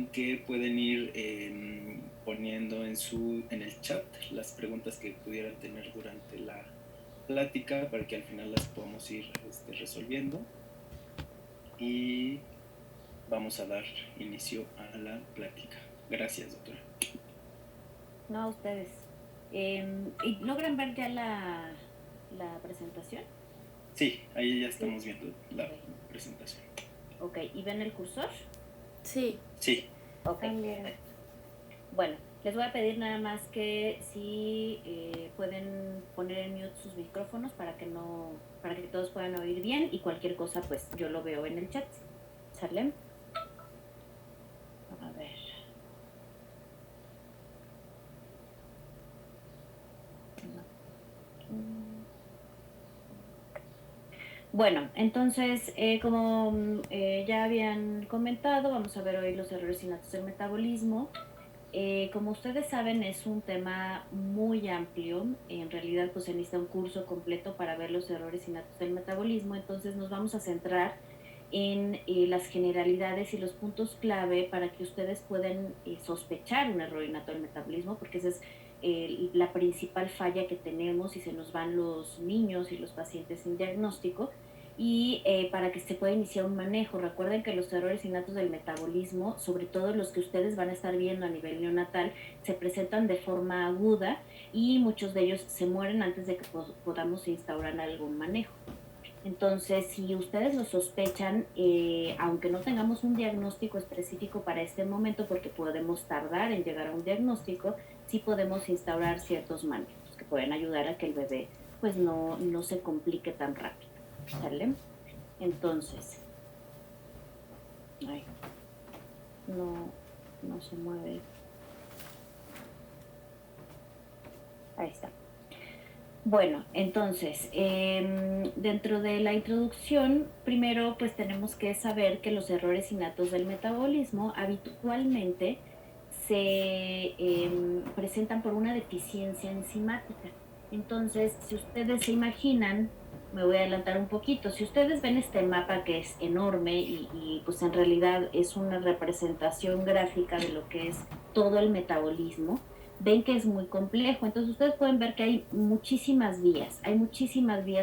recuerden que pueden ir poniendo en el chat las preguntas que pudieran tener durante la plática para que al final las podamos ir resolviendo. Y vamos a dar inicio a la plática. Gracias, doctora. No, a ustedes. ¿Y logran ver ya la presentación? Sí, ahí ya estamos viendo la presentación. Ok, ¿y ven el cursor? Sí. Sí. Ok. También. Bueno, les voy a pedir nada más que si pueden poner en mute sus micrófonos para que todos puedan oír bien, y cualquier cosa pues yo lo veo en el chat. ¿Sale? A ver. Bueno, entonces, como ya habían comentado, vamos a ver hoy los errores innatos del metabolismo. Como ustedes saben, es un tema muy amplio. En realidad, pues se necesita un curso completo para ver los errores innatos del metabolismo. Entonces nos vamos a centrar en las generalidades y los puntos clave para que ustedes puedan sospechar un error innato del metabolismo, porque esa es la principal falla que tenemos y se nos van los niños y los pacientes sin diagnóstico. Y para que se pueda iniciar un manejo. Recuerden que los errores innatos del metabolismo, sobre todo los que ustedes van a estar viendo a nivel neonatal, se presentan de forma aguda y muchos de ellos se mueren antes de que podamos instaurar algún manejo. Entonces, si ustedes lo sospechan, aunque no tengamos un diagnóstico específico para este momento, porque podemos tardar en llegar a un diagnóstico, sí podemos instaurar ciertos manejos que pueden ayudar a que el bebé pues no se complique tan rápido. ¿Sale? Entonces, ay, no se mueve. Ahí está. Bueno, entonces, dentro de la introducción, primero pues tenemos que saber que los errores innatos del metabolismo habitualmente se presentan por una deficiencia enzimática. Entonces, si ustedes se imaginan, me voy a adelantar un poquito, si ustedes ven este mapa que es enorme y pues en realidad es una representación gráfica de lo que es todo el metabolismo, ven que es muy complejo. Entonces ustedes pueden ver que hay muchísimas vías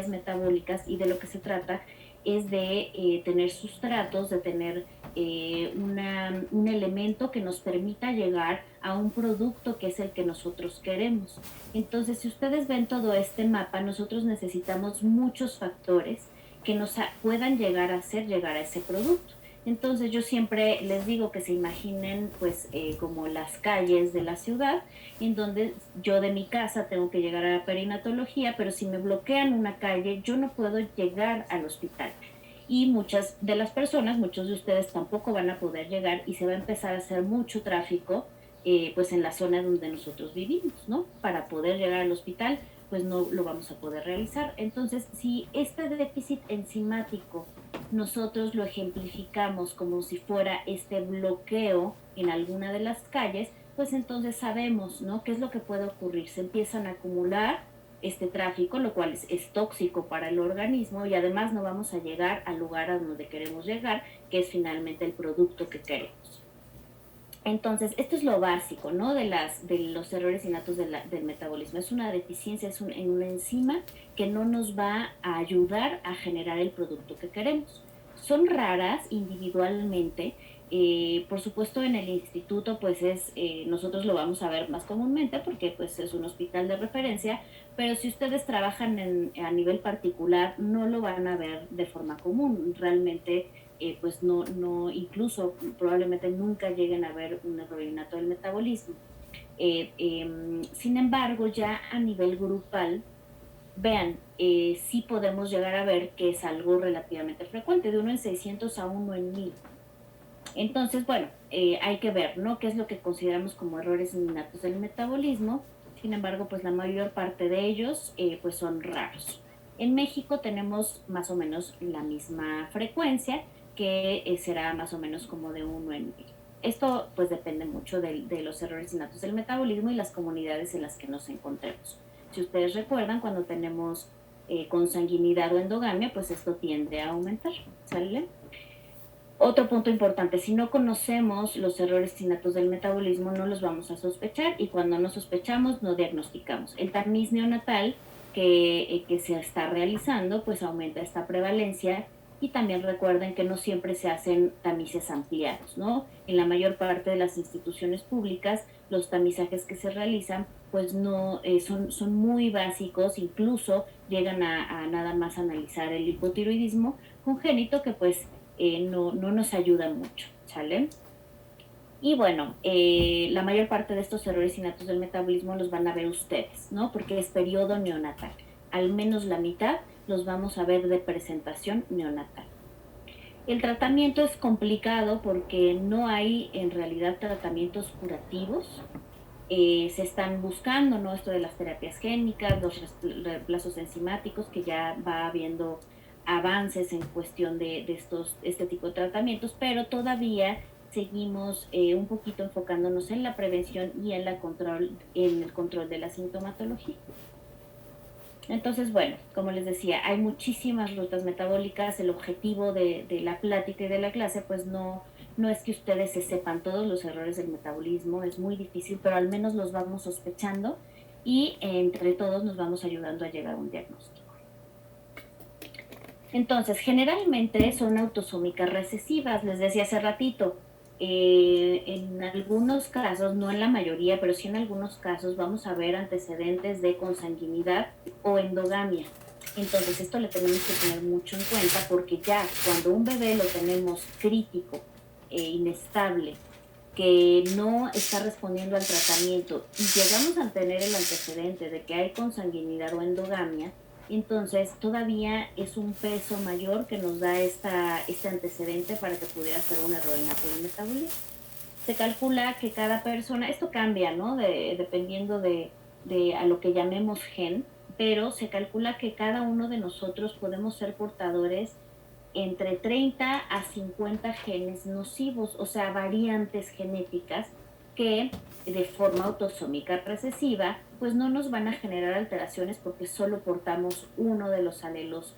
metabólicas, y de lo que se trata es de tener sustratos, de tener un elemento que nos permita llegar a un producto que es el que nosotros queremos. Entonces, si ustedes ven todo este mapa, nosotros necesitamos muchos factores que nos puedan llegar a hacer llegar a ese producto. Entonces yo siempre les digo que se imaginen pues como las calles de la ciudad, en donde yo de mi casa tengo que llegar a la perinatología, pero si me bloquean una calle, yo no puedo llegar al hospital. Y muchas de las personas, muchos de ustedes tampoco van a poder llegar, y se va a empezar a hacer mucho tráfico pues en la zona donde nosotros vivimos, ¿no? Para poder llegar al hospital, pues no lo vamos a poder realizar. Entonces, si este déficit enzimático nosotros lo ejemplificamos como si fuera este bloqueo en alguna de las calles, pues entonces sabemos, ¿no?, qué es lo que puede ocurrir. Se empiezan a acumular este tráfico, lo cual es tóxico para el organismo, y además no vamos a llegar al lugar a donde queremos llegar, que es finalmente el producto que queremos. Entonces, esto es lo básico, ¿no?, de los errores innatos del metabolismo. Es una deficiencia en una enzima que no nos va a ayudar a generar el producto que queremos. Son raras individualmente. Por supuesto, en el instituto, pues nosotros lo vamos a ver más comúnmente porque pues es un hospital de referencia, pero si ustedes trabajan a nivel particular, no lo van a ver de forma común. Realmente pues no, incluso probablemente nunca lleguen a ver un error innato del metabolismo. Sin embargo, ya a nivel grupal, vean, sí podemos llegar a ver que es algo relativamente frecuente, de 1 en 600 a 1 en 1000. Entonces, bueno, hay que ver, ¿no?, qué es lo que consideramos como errores innatos del metabolismo. Sin embargo, pues la mayor parte de ellos pues son raros. En México tenemos más o menos la misma frecuencia, que será más o menos como de 1 en 1000. Esto pues depende mucho de los errores innatos del metabolismo y las comunidades en las que nos encontremos. Si ustedes recuerdan, cuando tenemos consanguinidad o endogamia, pues esto tiende a aumentar, ¿sale? Otro punto importante, si no conocemos los errores innatos del metabolismo, no los vamos a sospechar, y cuando no sospechamos, no diagnosticamos. El tamiz neonatal que se está realizando, pues aumenta esta prevalencia. Y también recuerden que no siempre se hacen tamices ampliados, ¿no? En la mayor parte de las instituciones públicas, los tamizajes que se realizan, pues no son muy básicos, incluso llegan a nada más analizar el hipotiroidismo congénito, que pues no nos ayuda mucho, ¿sale? Y bueno, la mayor parte de estos errores innatos del metabolismo los van a ver ustedes, ¿no? Porque es periodo neonatal. Al menos la mitad los vamos a ver de presentación neonatal. El tratamiento es complicado porque no hay en realidad tratamientos curativos. Se están buscando, ¿no? Esto de las terapias génicas, los reemplazos enzimáticos, que ya va habiendo avances en cuestión de este tipo de tratamientos, pero todavía seguimos un poquito enfocándonos en la prevención y en el control de la sintomatología. Entonces, bueno, como les decía, hay muchísimas rutas metabólicas. El objetivo de la plática y de la clase, pues no es que ustedes se sepan todos los errores del metabolismo, es muy difícil, pero al menos los vamos sospechando y entre todos nos vamos ayudando a llegar a un diagnóstico. Entonces, generalmente son autosómicas recesivas, les decía hace ratito. En algunos casos, no en la mayoría, pero sí en algunos casos vamos a ver antecedentes de consanguinidad o endogamia. Entonces esto le tenemos que tener mucho en cuenta, porque ya cuando un bebé lo tenemos crítico inestable, que no está respondiendo al tratamiento, y llegamos a tener el antecedente de que hay consanguinidad o endogamia, entonces todavía es un peso mayor que nos da este antecedente para que pudiera ser un error innato del metabolismo. Se calcula que cada persona, esto cambia, ¿no? Dependiendo de a lo que llamemos gen, pero se calcula que cada uno de nosotros podemos ser portadores entre 30 a 50 genes nocivos, o sea, variantes genéticas que de forma autosómica recesiva, pues no nos van a generar alteraciones porque solo portamos uno de los alelos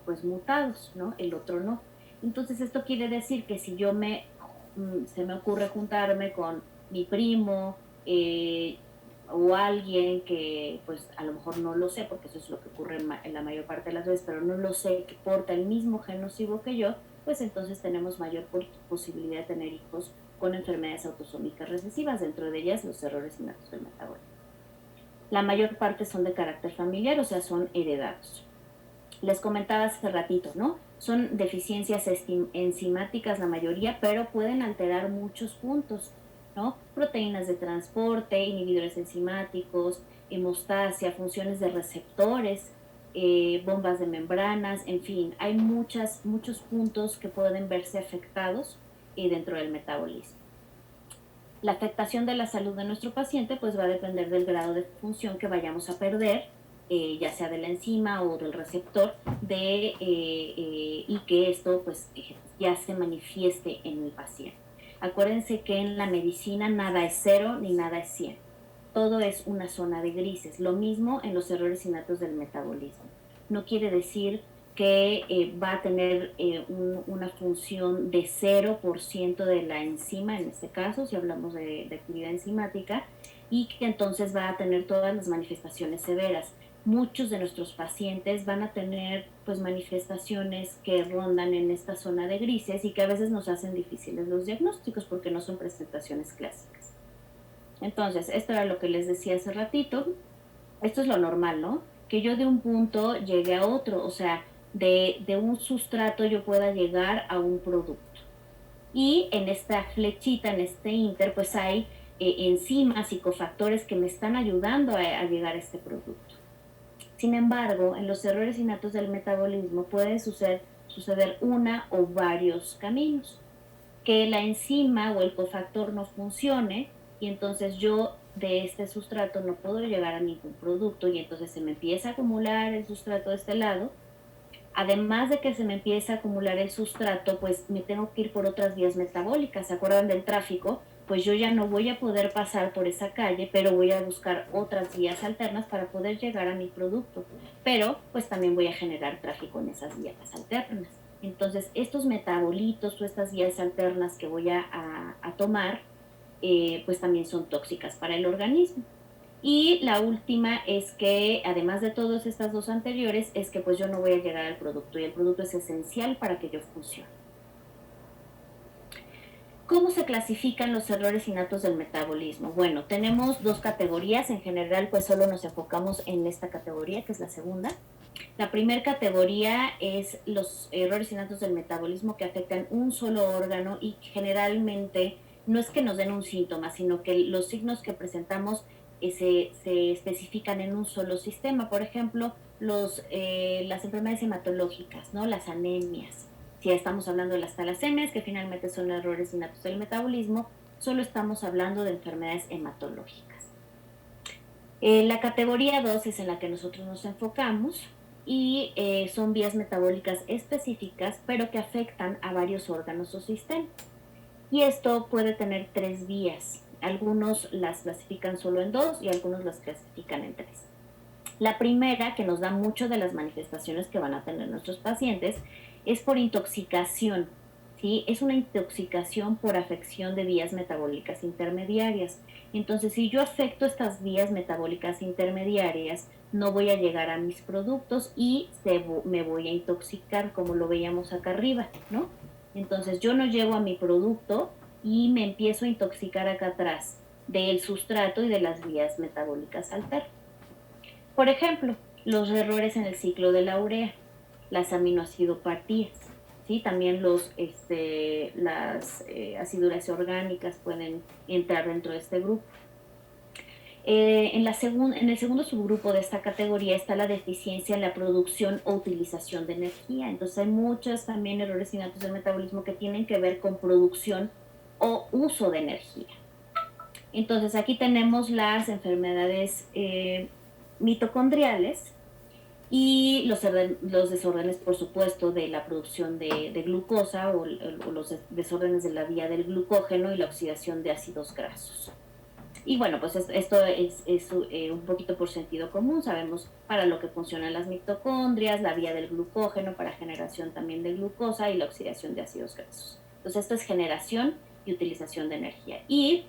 pues mutados, ¿no? El otro no. Entonces esto quiere decir que si se me ocurre juntarme con mi primo, o alguien que pues a lo mejor no lo sé, porque eso es lo que ocurre en la mayor parte de las veces, pero no lo sé, que porta el mismo gen nocivo que yo, pues entonces tenemos mayor posibilidad de tener hijos con enfermedades autosómicas recesivas, dentro de ellas los errores innatos del metabolismo. La mayor parte son de carácter familiar, o sea, son heredados. Les comentaba hace ratito, ¿no? Son deficiencias enzimáticas la mayoría, pero pueden alterar muchos puntos, ¿no? Proteínas de transporte, inhibidores enzimáticos, hemostasia, funciones de receptores, bombas de membranas, en fin, hay muchos puntos que pueden verse afectados dentro del metabolismo. La afectación de la salud de nuestro paciente pues va a depender del grado de función que vayamos a perder, ya sea de la enzima o del receptor, y que esto pues ya se manifieste en el paciente. Acuérdense que en la medicina nada es 0 ni nada es 100. Todo es una zona de grises. Lo mismo en los errores innatos del metabolismo. No quiere decir que va a tener una función de 0% de la enzima, en este caso, si hablamos de actividad enzimática, y que entonces va a tener todas las manifestaciones severas. Muchos de nuestros pacientes van a tener pues manifestaciones que rondan en esta zona de grises y que a veces nos hacen difíciles los diagnósticos porque no son presentaciones clásicas. Entonces, esto era lo que les decía hace ratito. Esto es lo normal, ¿no? Que yo de un punto llegue a otro, o sea, de un sustrato yo pueda llegar a un producto. Y en esta flechita, en este inter, pues hay enzimas y cofactores que me están ayudando a llegar a este producto. Sin embargo, en los errores innatos del metabolismo puede suceder una o varios caminos. Que la enzima o el cofactor no funcione y entonces yo de este sustrato no puedo llegar a ningún producto y entonces se me empieza a acumular el sustrato de este lado. Además de que se me empieza a acumular el sustrato, pues me tengo que ir por otras vías metabólicas. ¿Se acuerdan del tráfico? Pues yo ya no voy a poder pasar por esa calle, pero voy a buscar otras vías alternas para poder llegar a mi producto. Pero pues también voy a generar tráfico en esas vías alternas. Entonces, estos metabolitos o estas vías alternas que voy a tomar, pues también son tóxicas para el organismo. Y la última es que, además de todas estas dos anteriores, es que pues yo no voy a llegar al producto y el producto es esencial para que yo funcione. ¿Cómo se clasifican los errores innatos del metabolismo? Bueno, tenemos dos categorías. En general, pues solo nos enfocamos en esta categoría, que es la segunda. La primera categoría es los errores innatos del metabolismo que afectan un solo órgano y generalmente no es que nos den un síntoma, sino que los signos que presentamos se especifican en un solo sistema. Por ejemplo, las enfermedades hematológicas, ¿no? Las anemias. Si estamos hablando de las talasemias, que finalmente son errores innatos del metabolismo, solo estamos hablando de enfermedades hematológicas. La categoría 2 es en la que nosotros nos enfocamos y son vías metabólicas específicas, pero que afectan a varios órganos o sistemas. Y esto puede tener 3 vías. Algunos las clasifican solo en 2 y algunos las clasifican en 3. La primera, que nos da mucho de las manifestaciones que van a tener nuestros pacientes, es por intoxicación. ¿Sí? Es una intoxicación por afección de vías metabólicas intermediarias. Entonces, si yo afecto estas vías metabólicas intermediarias, no voy a llegar a mis productos y me voy a intoxicar, como lo veíamos acá arriba, ¿no? Entonces, yo no llego a mi producto y me empiezo a intoxicar acá atrás del sustrato y de las vías metabólicas alternas. Por ejemplo, los errores en el ciclo de la urea, las aminoacidopatías, ¿sí? También las aciduras orgánicas pueden entrar dentro de este grupo. En el segundo subgrupo de esta categoría está la deficiencia en la producción o utilización de energía. Entonces hay muchos también errores innatos del metabolismo que tienen que ver con producción o uso de energía. Entonces aquí tenemos las enfermedades mitocondriales y los desórdenes, por supuesto, de la producción de glucosa o los desórdenes de la vía del glucógeno y la oxidación de ácidos grasos. Y bueno, pues esto es un poquito por sentido común. Sabemos para lo que funcionan las mitocondrias, la vía del glucógeno para generación también de glucosa y la oxidación de ácidos grasos. Entonces esto es generación y utilización de energía. Y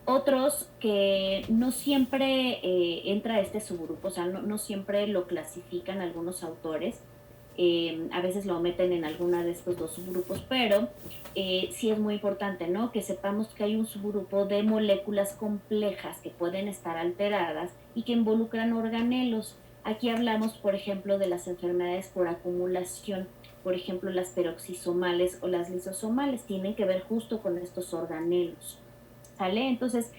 otros que no siempre entra a este subgrupo, o sea, no siempre lo clasifican algunos autores, a veces lo meten en alguna de estos dos subgrupos, pero sí es muy importante, ¿no? Que sepamos que hay un subgrupo de moléculas complejas que pueden estar alteradas y que involucran organelos. Aquí hablamos, por ejemplo, de las enfermedades por acumulación, por ejemplo, las peroxisomales o las lisosomales, tienen que ver justo con estos organelos. ¿Sale? Entonces,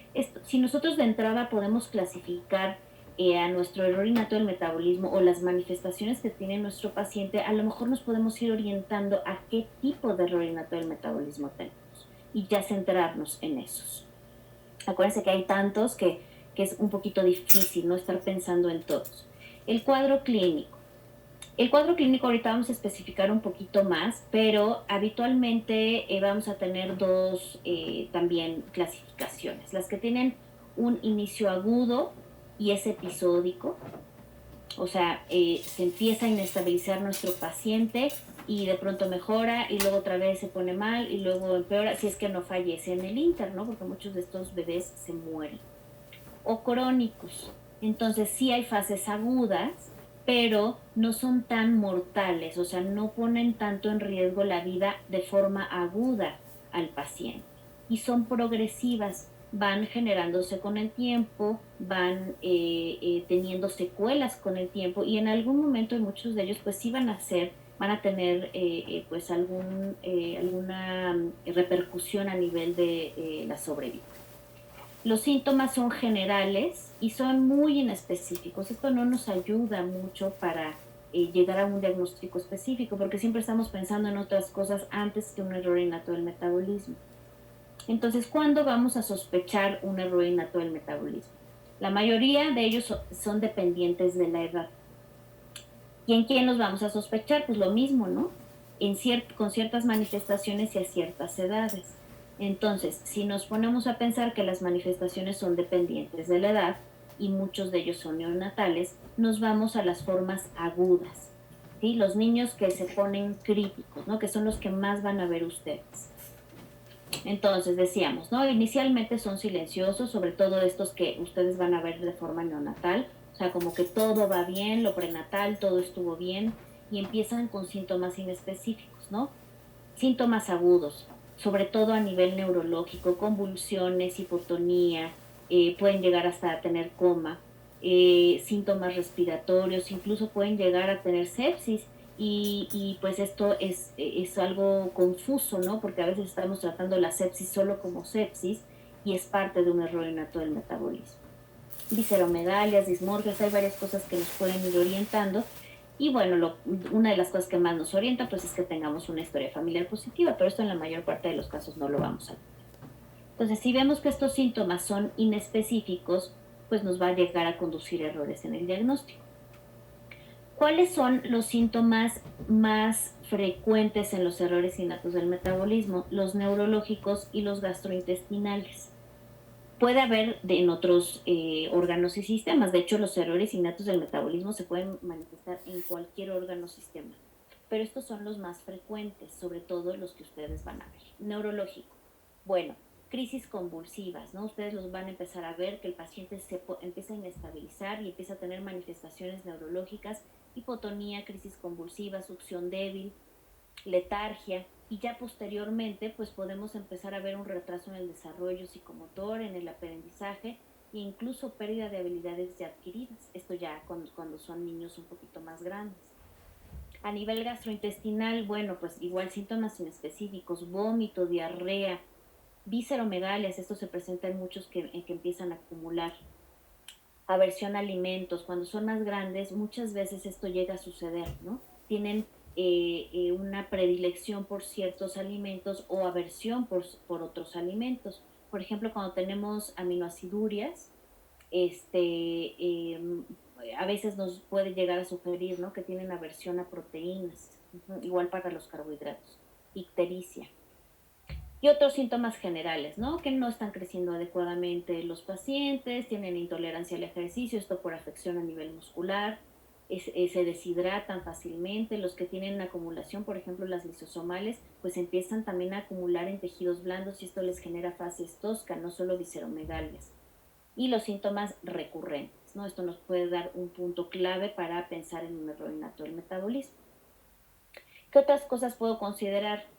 si nosotros de entrada podemos clasificar a nuestro error innato del metabolismo o las manifestaciones que tiene nuestro paciente, a lo mejor nos podemos ir orientando a qué tipo de error innato del metabolismo tenemos y ya centrarnos en esos. Acuérdense que hay tantos que es un poquito difícil no estar pensando en todos. El cuadro clínico. El cuadro clínico ahorita vamos a especificar un poquito más, pero habitualmente vamos a tener dos también clasificaciones. Las que tienen un inicio agudo y es episódico, o sea, se empieza a inestabilizar nuestro paciente y de pronto mejora y luego otra vez se pone mal y luego empeora, si es que no fallece en el inter, ¿no? Porque muchos de estos bebés se mueren. O crónicos. Entonces sí hay fases agudas, pero no son tan mortales, o sea, no ponen tanto en riesgo la vida de forma aguda al paciente. Y son progresivas, van generándose con el tiempo, van teniendo secuelas con el tiempo y en algún momento, y muchos de ellos pues sí van a tener pues alguna repercusión a nivel de la sobrevida. Los síntomas son generales y son muy inespecíficos. Esto no nos ayuda mucho para llegar a un diagnóstico específico, porque siempre estamos pensando en otras cosas antes que un error innato del metabolismo. Entonces, ¿cuándo vamos a sospechar un error innato del metabolismo? La mayoría de ellos son dependientes de la edad. ¿Y en quién los vamos a sospechar? Pues lo mismo, ¿no? Con ciertas manifestaciones y a ciertas edades. Entonces, si nos ponemos a pensar que las manifestaciones son dependientes de la edad y muchos de ellos son neonatales, nos vamos a las formas agudas. ¿sí? Los niños que se ponen críticos, ¿no? Que son los que más van a ver ustedes. Entonces decíamos, ¿no? Inicialmente son silenciosos, sobre todo estos que ustedes van a ver de forma neonatal, o sea, como que todo va bien, lo prenatal, todo estuvo bien, y empiezan con síntomas inespecíficos, ¿no? Síntomas agudos, sobre todo a nivel neurológico, convulsiones, hipotonía, pueden llegar hasta a tener coma, síntomas respiratorios, incluso pueden llegar a tener sepsis. Y pues esto es algo confuso, ¿no? Porque a veces estamos tratando la sepsis solo como sepsis y es parte de un error innato del metabolismo. Visceromegalias, dismorfias, hay varias cosas que nos pueden ir orientando. Y bueno, una de las cosas que más nos orienta pues es que tengamos una historia familiar positiva, pero esto en la mayor parte de los casos no lo vamos a tener. Entonces, si vemos que estos síntomas son inespecíficos, pues nos va a llegar a conducir errores en el diagnóstico. ¿Cuáles son los síntomas más frecuentes en los errores innatos del metabolismo? Los neurológicos y los gastrointestinales. Puede haber en otros órganos y sistemas. De hecho, los errores innatos del metabolismo se pueden manifestar en cualquier órgano o sistema. Pero estos son los más frecuentes, sobre todo los que ustedes van a ver. Neurológico. Bueno, crisis convulsivas, ¿no? Ustedes los van a empezar a ver que el paciente se empieza a inestabilizar y empieza a tener manifestaciones neurológicas, hipotonía, crisis convulsiva, succión débil, letargia, y ya posteriormente pues podemos empezar a ver un retraso en el desarrollo psicomotor, en el aprendizaje e incluso pérdida de habilidades ya adquiridas. Esto ya cuando son niños un poquito más grandes. A nivel gastrointestinal, bueno, pues igual síntomas inespecíficos, vómito, diarrea, visceromegalias, esto se presenta en muchos que empiezan a acumular. Aversión a alimentos, cuando son más grandes, muchas veces esto llega a suceder, ¿no? Tienen una predilección por ciertos alimentos o aversión por otros alimentos. Por ejemplo, cuando tenemos aminoacidurias, a veces nos puede llegar a sugerir, ¿no? Que tienen aversión a proteínas, igual para los carbohidratos, ictericia. Y otros síntomas generales, ¿no? Que no están creciendo adecuadamente los pacientes, tienen intolerancia al ejercicio, esto por afección a nivel muscular, se deshidratan fácilmente, los que tienen acumulación, por ejemplo las lisosomales, pues empiezan también a acumular en tejidos blandos y esto les genera fases tosca, no solo visceromegalias. Y los síntomas recurrentes, ¿no? Esto nos puede dar un punto clave para pensar en un error innato del metabolismo. ¿Qué otras cosas puedo considerar?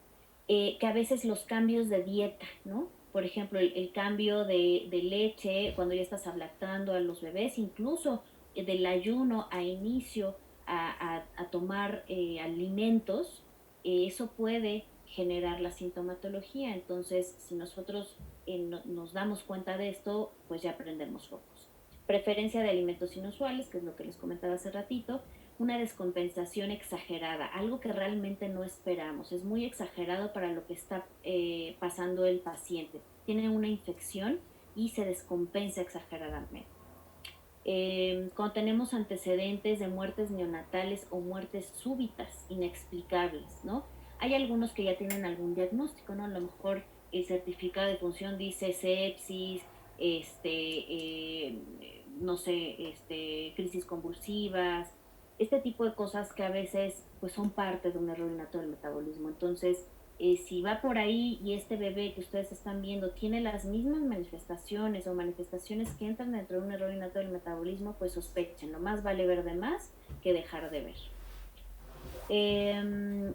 Que a veces los cambios de dieta, ¿no? Por ejemplo, el cambio de leche cuando ya estás lactando a los bebés, incluso del ayuno a inicio a tomar alimentos, eso puede generar la sintomatología. Entonces, si nosotros nos damos cuenta de esto, pues ya aprendemos focos. Preferencia de alimentos inusuales, que es lo que les comentaba hace ratito, una descompensación exagerada, algo que realmente no esperamos, es muy exagerado para lo que está pasando el paciente. Tiene una infección y se descompensa exageradamente. Cuando tenemos antecedentes de muertes neonatales o muertes súbitas, inexplicables, ¿no? Hay algunos que ya tienen algún diagnóstico, ¿no? A lo mejor el certificado de función dice sepsis, no sé, crisis convulsivas, este tipo de cosas que a veces pues son parte de un error innato del metabolismo. Entonces, si va por ahí y este bebé que ustedes están viendo tiene las mismas manifestaciones o manifestaciones que entran dentro de un error innato del metabolismo, pues sospechen, no más vale ver de más que dejar de ver.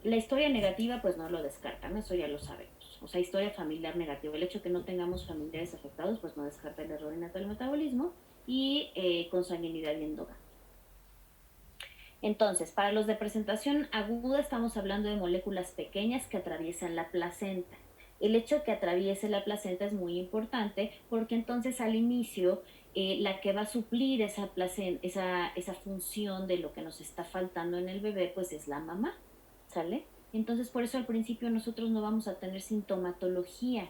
La historia negativa pues no lo descartan, eso ya lo sabemos. O sea, historia familiar negativa, el hecho de que no tengamos familiares afectados pues no descarta el error innato del metabolismo y consanguinidad y endogamia. Entonces, para los de presentación aguda estamos hablando de moléculas pequeñas que atraviesan la placenta. El hecho de que atraviese la placenta es muy importante porque entonces al inicio la que va a suplir esa función de lo que nos está faltando en el bebé pues es la mamá, ¿sale? Entonces por eso al principio nosotros no vamos a tener sintomatología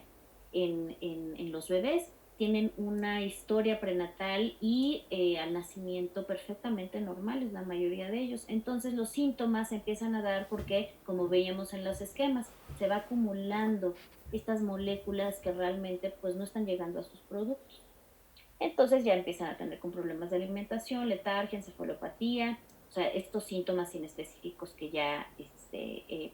en los bebés, tienen una historia prenatal y al nacimiento perfectamente normales, la mayoría de ellos. Entonces los síntomas se empiezan a dar porque, como veíamos en los esquemas, se va acumulando estas moléculas que realmente pues no están llegando a sus productos. Entonces ya empiezan a tener con problemas de alimentación, letargia, encefalopatía, O sea, estos síntomas inespecíficos que ya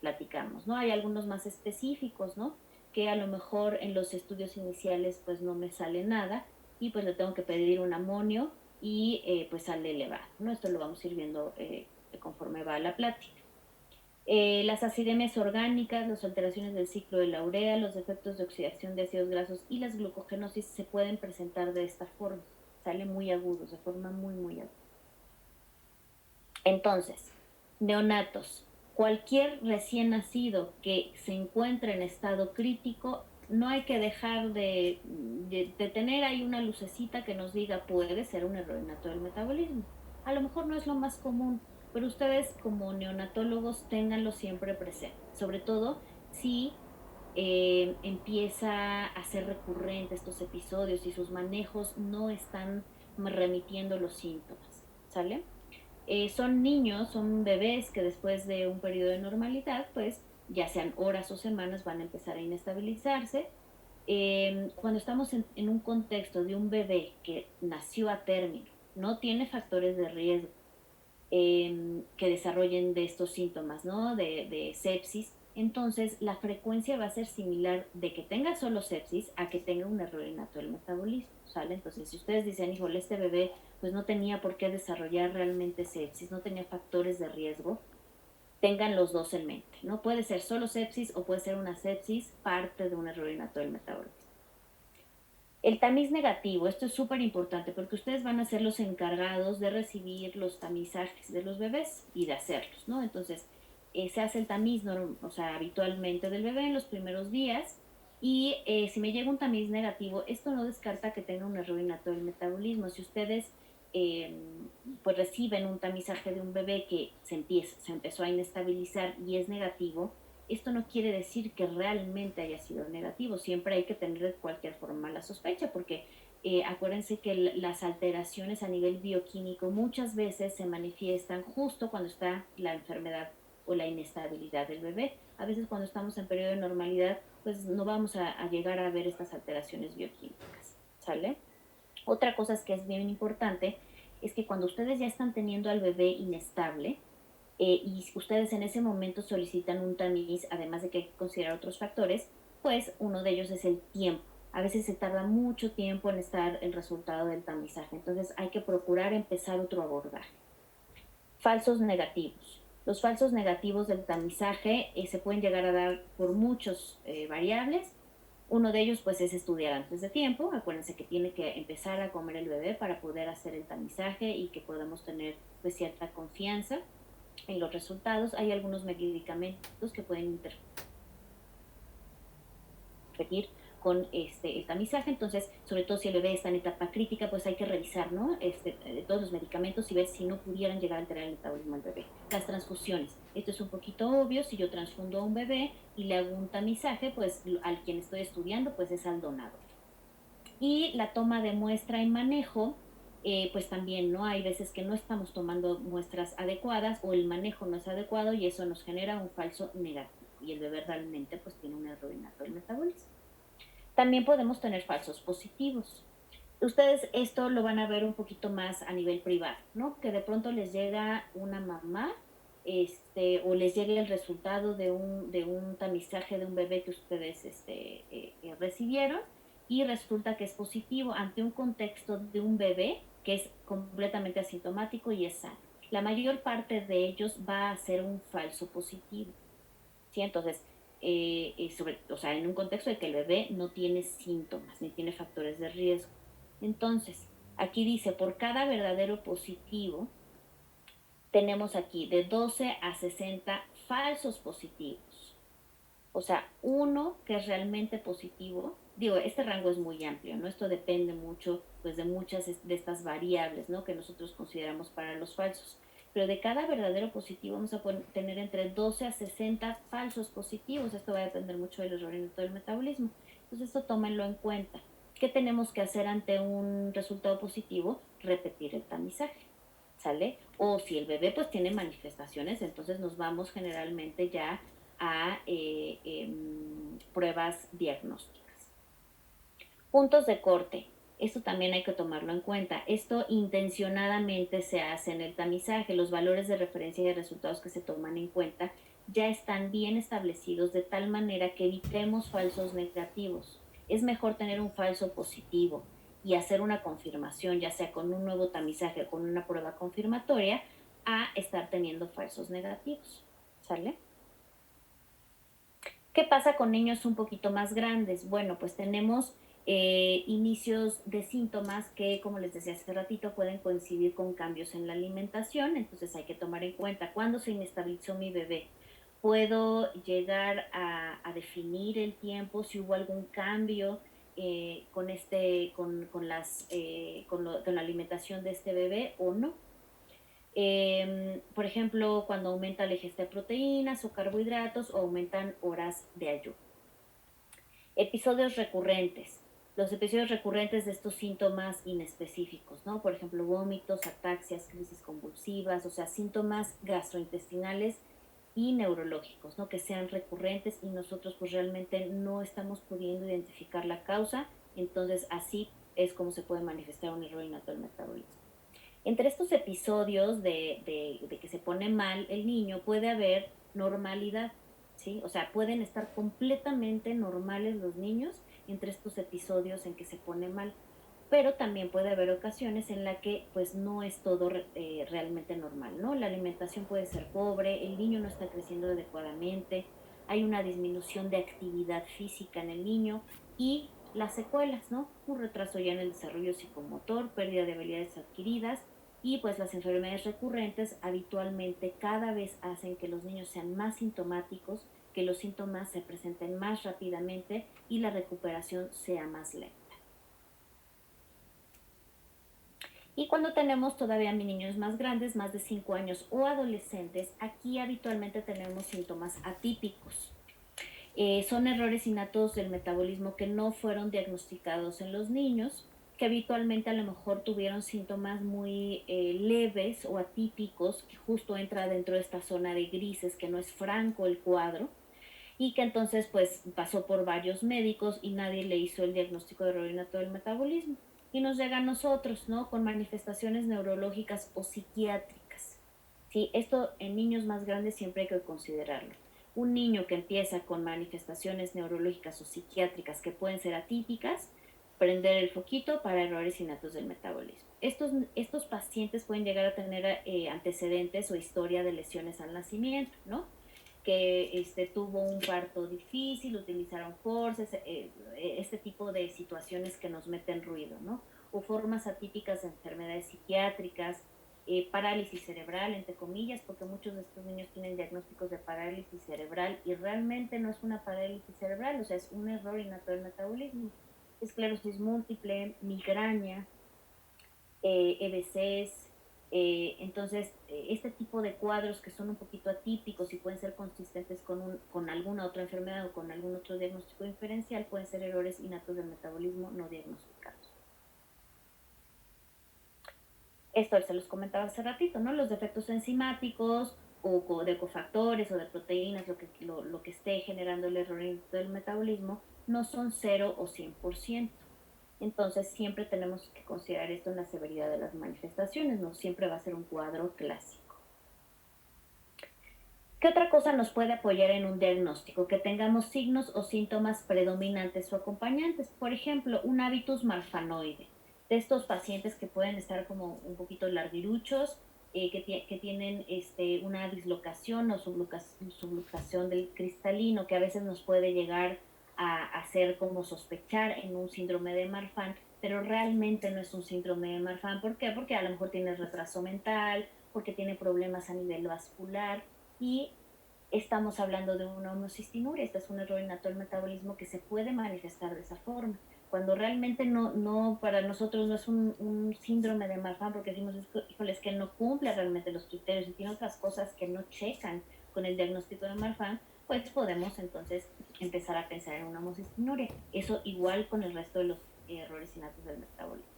platicamos, ¿no? Hay algunos más específicos, ¿no? Que a lo mejor en los estudios iniciales pues no me sale nada y pues le tengo que pedir un amonio y pues sale elevado, ¿no? Esto lo vamos a ir viendo conforme va la plática. Las acidemias orgánicas, las alteraciones del ciclo de la urea, los efectos de oxidación de ácidos grasos y las glucogenosis se pueden presentar de esta forma. Sale muy agudos, de forma muy, muy aguda. Entonces, neonatos, cualquier recién nacido que se encuentre en estado crítico, no hay que dejar de tener ahí una lucecita que nos diga puede ser un error innato del metabolismo. A lo mejor no es lo más común, pero ustedes como neonatólogos ténganlo siempre presente, sobre todo si empieza a ser recurrente estos episodios y sus manejos no están remitiendo los síntomas, ¿sale? Son niños, son bebés que después de un periodo de normalidad, pues ya sean horas o semanas, van a empezar a inestabilizarse. Cuando estamos en un contexto de un bebé que nació a término, no tiene factores de riesgo que desarrollen de estos síntomas, ¿no? De sepsis, entonces la frecuencia va a ser similar de que tenga solo sepsis a que tenga un error innato del metabolismo, ¿sale? Entonces, si ustedes dicen, híjole, este bebé pues no tenía por qué desarrollar realmente sepsis, no tenía factores de riesgo, tengan los dos en mente, ¿no? Puede ser solo sepsis o puede ser una sepsis parte de un error innato del metabolismo. El tamiz negativo, esto es súper importante porque ustedes van a ser los encargados de recibir los tamizajes de los bebés y de hacerlos, ¿no? Entonces, se hace el tamiz, o sea, habitualmente del bebé en los primeros días y si me llega un tamiz negativo, esto no descarta que tenga un error innato del metabolismo. Si ustedes eh, pues reciben un tamizaje de un bebé que se empezó a inestabilizar y es negativo, esto no quiere decir que realmente haya sido negativo. Siempre hay que tener de cualquier forma la sospecha, porque acuérdense que las alteraciones a nivel bioquímico muchas veces se manifiestan justo cuando está la enfermedad o la inestabilidad del bebé. A veces cuando estamos en periodo de normalidad, pues no vamos a llegar a ver estas alteraciones bioquímicas, ¿sale? Otra cosa que es bien importante es que cuando ustedes ya están teniendo al bebé inestable, y ustedes en ese momento solicitan un tamiz, además de que hay que considerar otros factores, pues uno de ellos es el tiempo. A veces se tarda mucho tiempo en estar el resultado del tamizaje, entonces hay que procurar empezar otro abordaje. Falsos negativos. Los falsos negativos del tamizaje se pueden llegar a dar por muchos variables. Uno de ellos pues es estudiar antes de tiempo. Acuérdense que tiene que empezar a comer el bebé para poder hacer el tamizaje y que podamos tener pues cierta confianza en los resultados. Hay algunos medicamentos que pueden interferir con el tamizaje, entonces, sobre todo si el bebé está en etapa crítica, pues hay que revisar, ¿no? Todos los medicamentos y ver si no pudieran llegar a alterar el metabolismo del bebé. Las transfusiones, esto es un poquito obvio, si yo transfundo a un bebé y le hago un tamizaje, pues al quien estoy estudiando, pues es al donador. Y la toma de muestra y manejo, pues también, ¿no? Hay veces que no estamos tomando muestras adecuadas o el manejo no es adecuado y eso nos genera un falso negativo y el bebé realmente pues tiene un error innato del metabolismo. También podemos tener falsos positivos. Ustedes esto lo van a ver un poquito más a nivel privado, ¿no? Que de pronto les llega una mamá o les llegue el resultado de un tamizaje de un bebé que ustedes recibieron y resulta que es positivo ante un contexto de un bebé que es completamente asintomático y es sano. La mayor parte de ellos va a ser un falso positivo, ¿sí? Entonces, o sea, en un contexto de que el bebé no tiene síntomas ni tiene factores de riesgo. Entonces, aquí dice, por cada verdadero positivo, tenemos aquí de 12 a 60 falsos positivos. O sea, uno que es realmente positivo, digo, este rango es muy amplio, ¿no? Esto depende mucho, pues, de muchas de estas variables, ¿no? Que nosotros consideramos para los falsos. Pero de cada verdadero positivo vamos a tener entre 12 a 60 falsos positivos. Esto va a depender mucho del error en todo el metabolismo. Entonces, esto tómenlo en cuenta. ¿Qué tenemos que hacer ante un resultado positivo? Repetir el tamizaje, ¿sale? O si el bebé pues tiene manifestaciones, entonces nos vamos generalmente ya a pruebas diagnósticas. Puntos de corte. Esto también hay que tomarlo en cuenta. Esto intencionadamente se hace en el tamizaje. Los valores de referencia y de resultados que se toman en cuenta ya están bien establecidos de tal manera que evitemos falsos negativos. Es mejor tener un falso positivo y hacer una confirmación, ya sea con un nuevo tamizaje o con una prueba confirmatoria, a estar teniendo falsos negativos. ¿Sale? ¿Qué pasa con niños un poquito más grandes? Bueno, pues tenemos inicios de síntomas que, como les decía hace ratito, pueden coincidir con cambios en la alimentación, entonces hay que tomar en cuenta cuándo se inestabilizó mi bebé. Puedo llegar a definir el tiempo, si hubo algún cambio con la alimentación de este bebé o no. Por ejemplo, cuando aumenta la ingesta de proteínas o carbohidratos o aumentan horas de ayuno. Episodios recurrentes. Los episodios recurrentes de estos síntomas inespecíficos, ¿no? Por ejemplo, vómitos, ataxias, crisis convulsivas, o sea, síntomas gastrointestinales y neurológicos, ¿no? Que sean recurrentes y nosotros pues realmente no estamos pudiendo identificar la causa, entonces así es como se puede manifestar un error innato del metabolismo. Entre estos episodios de que se pone mal el niño puede haber normalidad, ¿sí? O sea, pueden estar completamente normales los niños entre estos episodios en que se pone mal, pero también puede haber ocasiones en la que pues no es todo realmente normal, ¿no? La alimentación puede ser pobre, el niño no está creciendo adecuadamente, hay una disminución de actividad física en el niño y las secuelas, ¿no? Un retraso ya en el desarrollo psicomotor, pérdida de habilidades adquiridas y pues las enfermedades recurrentes habitualmente cada vez hacen que los niños sean más sintomáticos, que los síntomas se presenten más rápidamente y la recuperación sea más lenta. Y cuando tenemos todavía niños más grandes, más de 5 años o adolescentes, aquí habitualmente tenemos síntomas atípicos. Son errores innatos del metabolismo que no fueron diagnosticados en los niños, que habitualmente a lo mejor tuvieron síntomas muy leves o atípicos, que justo entra dentro de esta zona de grises, que no es franco el cuadro, y que entonces pues pasó por varios médicos y nadie le hizo el diagnóstico de error innato del metabolismo. Y nos llega a nosotros, ¿no? Con manifestaciones neurológicas o psiquiátricas. Sí, esto en niños más grandes siempre hay que considerarlo. Un niño que empieza con manifestaciones neurológicas o psiquiátricas que pueden ser atípicas, prender el foquito para errores innatos del metabolismo. Estos pacientes pueden llegar a tener antecedentes o historia de lesiones al nacimiento, ¿no? Que tuvo un parto difícil, utilizaron forces, este tipo de situaciones que nos meten ruido, ¿no? O formas atípicas de enfermedades psiquiátricas, parálisis cerebral, entre comillas, porque muchos de estos niños tienen diagnósticos de parálisis cerebral y realmente no es una parálisis cerebral, o sea, es un error innato del metabolismo. Esclerosis múltiple, migraña, EBCs. Entonces, este tipo de cuadros que son un poquito atípicos y pueden ser consistentes con alguna otra enfermedad o con algún otro diagnóstico diferencial, pueden ser errores innatos del metabolismo no diagnosticados. Esto se los comentaba hace ratito, ¿no? Los defectos enzimáticos o de cofactores o de proteínas, lo que esté generando el error del metabolismo, no son 0 o 100%. Entonces siempre tenemos que considerar esto en la severidad de las manifestaciones, no siempre va a ser un cuadro clásico. ¿Qué otra cosa nos puede apoyar en un diagnóstico? Que tengamos signos o síntomas predominantes o acompañantes. Por ejemplo, un hábitus malfanoide, de estos pacientes que pueden estar como un poquito larguiruchos, que tienen una dislocación o subluxación del cristalino, que a veces nos puede llegar a hacer como sospechar en un síndrome de Marfan, pero realmente no es un síndrome de Marfan. ¿Por qué? Porque a lo mejor tiene retraso mental, porque tiene problemas a nivel vascular y estamos hablando de una homocistinuria. Este es un error innato del metabolismo que se puede manifestar de esa forma. Cuando realmente no para nosotros no es un síndrome de Marfan, porque decimos, híjole, es que él no cumple realmente los criterios y tiene otras cosas que no checan con el diagnóstico de Marfan, pues podemos entonces empezar a pensar en una homocistinuria. Eso igual con el resto de los errores innatos del metabolismo.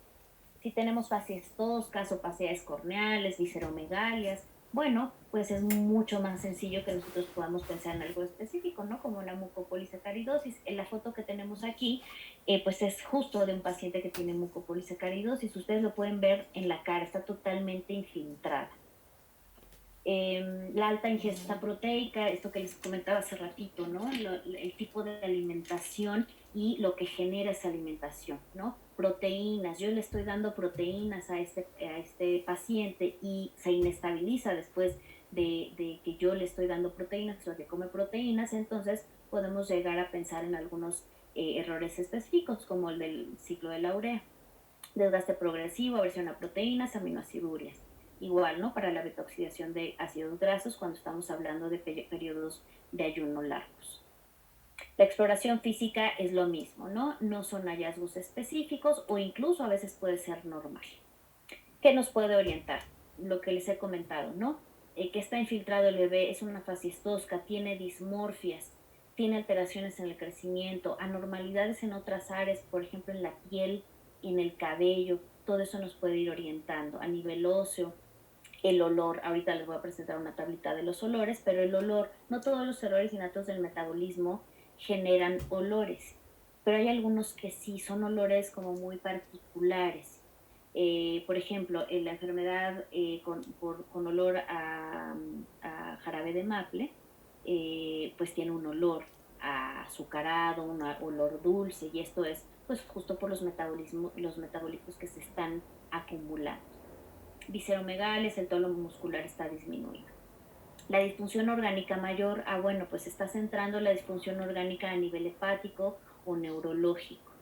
Si tenemos facies toscas, opacidades corneales, visceromegalias, Bueno, pues es mucho más sencillo que nosotros podamos pensar en algo específico, ¿no? Como la mucopolisacaridosis. En la foto que tenemos aquí, pues es justo de un paciente que tiene mucopolisacaridosis. Ustedes lo pueden ver en la cara, está totalmente infiltrada. La alta ingesta proteica, esto que les comentaba hace ratito, ¿no? El tipo de alimentación y lo que genera esa alimentación, ¿no? Proteínas, yo le estoy dando proteínas a este paciente y se inestabiliza después de que yo le estoy dando proteínas o que come proteínas, entonces podemos llegar a pensar en algunos errores específicos, como el del ciclo de la urea, desgaste progresivo, aversión a proteínas, aminoacidurias. Igual, ¿no? Para la beta-oxidación de ácidos grasos cuando estamos hablando de periodos de ayuno largos. La exploración física es lo mismo, ¿no? No son hallazgos específicos o incluso a veces puede ser normal. ¿Qué nos puede orientar? Lo que les he comentado, ¿no? Que está infiltrado el bebé, es una facies tosca, tiene dismorfias, tiene alteraciones en el crecimiento, anormalidades en otras áreas, por ejemplo en la piel, en el cabello, todo eso nos puede ir orientando a nivel óseo. El olor, ahorita les voy a presentar una tablita de los olores, pero el olor, no todos los errores innatos del metabolismo generan olores, pero hay algunos que sí, son olores como muy particulares. Por ejemplo, en la enfermedad con olor a jarabe de maple, pues tiene un olor a azucarado, un olor dulce, y esto es pues justo por los metabolitos que se están acumulando. Visceromegales, el tono muscular está disminuido. La disfunción orgánica mayor, bueno, pues está centrando la disfunción orgánica a nivel hepático o neurológico.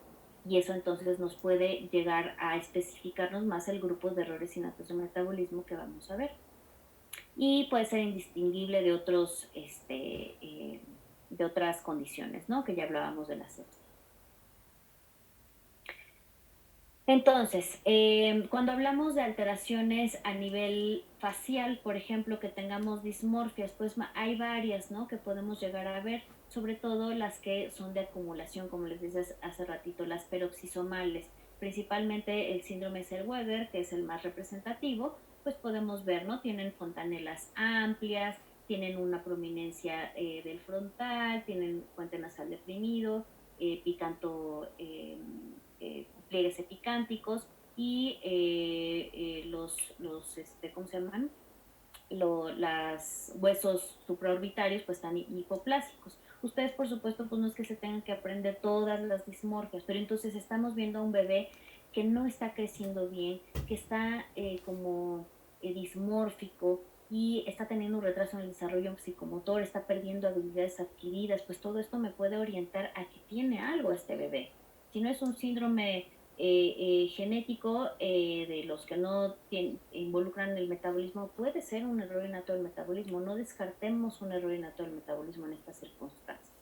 Y eso entonces nos puede llegar a especificarnos más el grupo de errores innatos de metabolismo que vamos a ver. Y puede ser indistinguible de de otras condiciones, ¿no? Que ya hablábamos de la sepsis. Entonces, cuando hablamos de alteraciones a nivel facial, por ejemplo, que tengamos dismorfias, pues hay varias, ¿no? Que podemos llegar a ver, sobre todo las que son de acumulación, como les decía hace ratito, las peroxisomales, principalmente el síndrome Zellweger, que es el más representativo, pues podemos ver, ¿no? Tienen fontanelas amplias, tienen una prominencia del frontal, tienen puente nasal deprimido, picanto pliegues epicánticos y ¿cómo se llaman? Los huesos supraorbitarios pues están hipoplásicos. Ustedes, por supuesto, pues no es que se tengan que aprender todas las dismorfias, pero entonces estamos viendo a un bebé que no está creciendo bien, que está como dismórfico y está teniendo un retraso en el desarrollo psicomotor, está perdiendo habilidades adquiridas, pues todo esto me puede orientar a que tiene algo este bebé. Si no es un síndrome genético de los que no involucran el metabolismo, puede ser un error innato del metabolismo. No descartemos un error innato del metabolismo en estas circunstancias.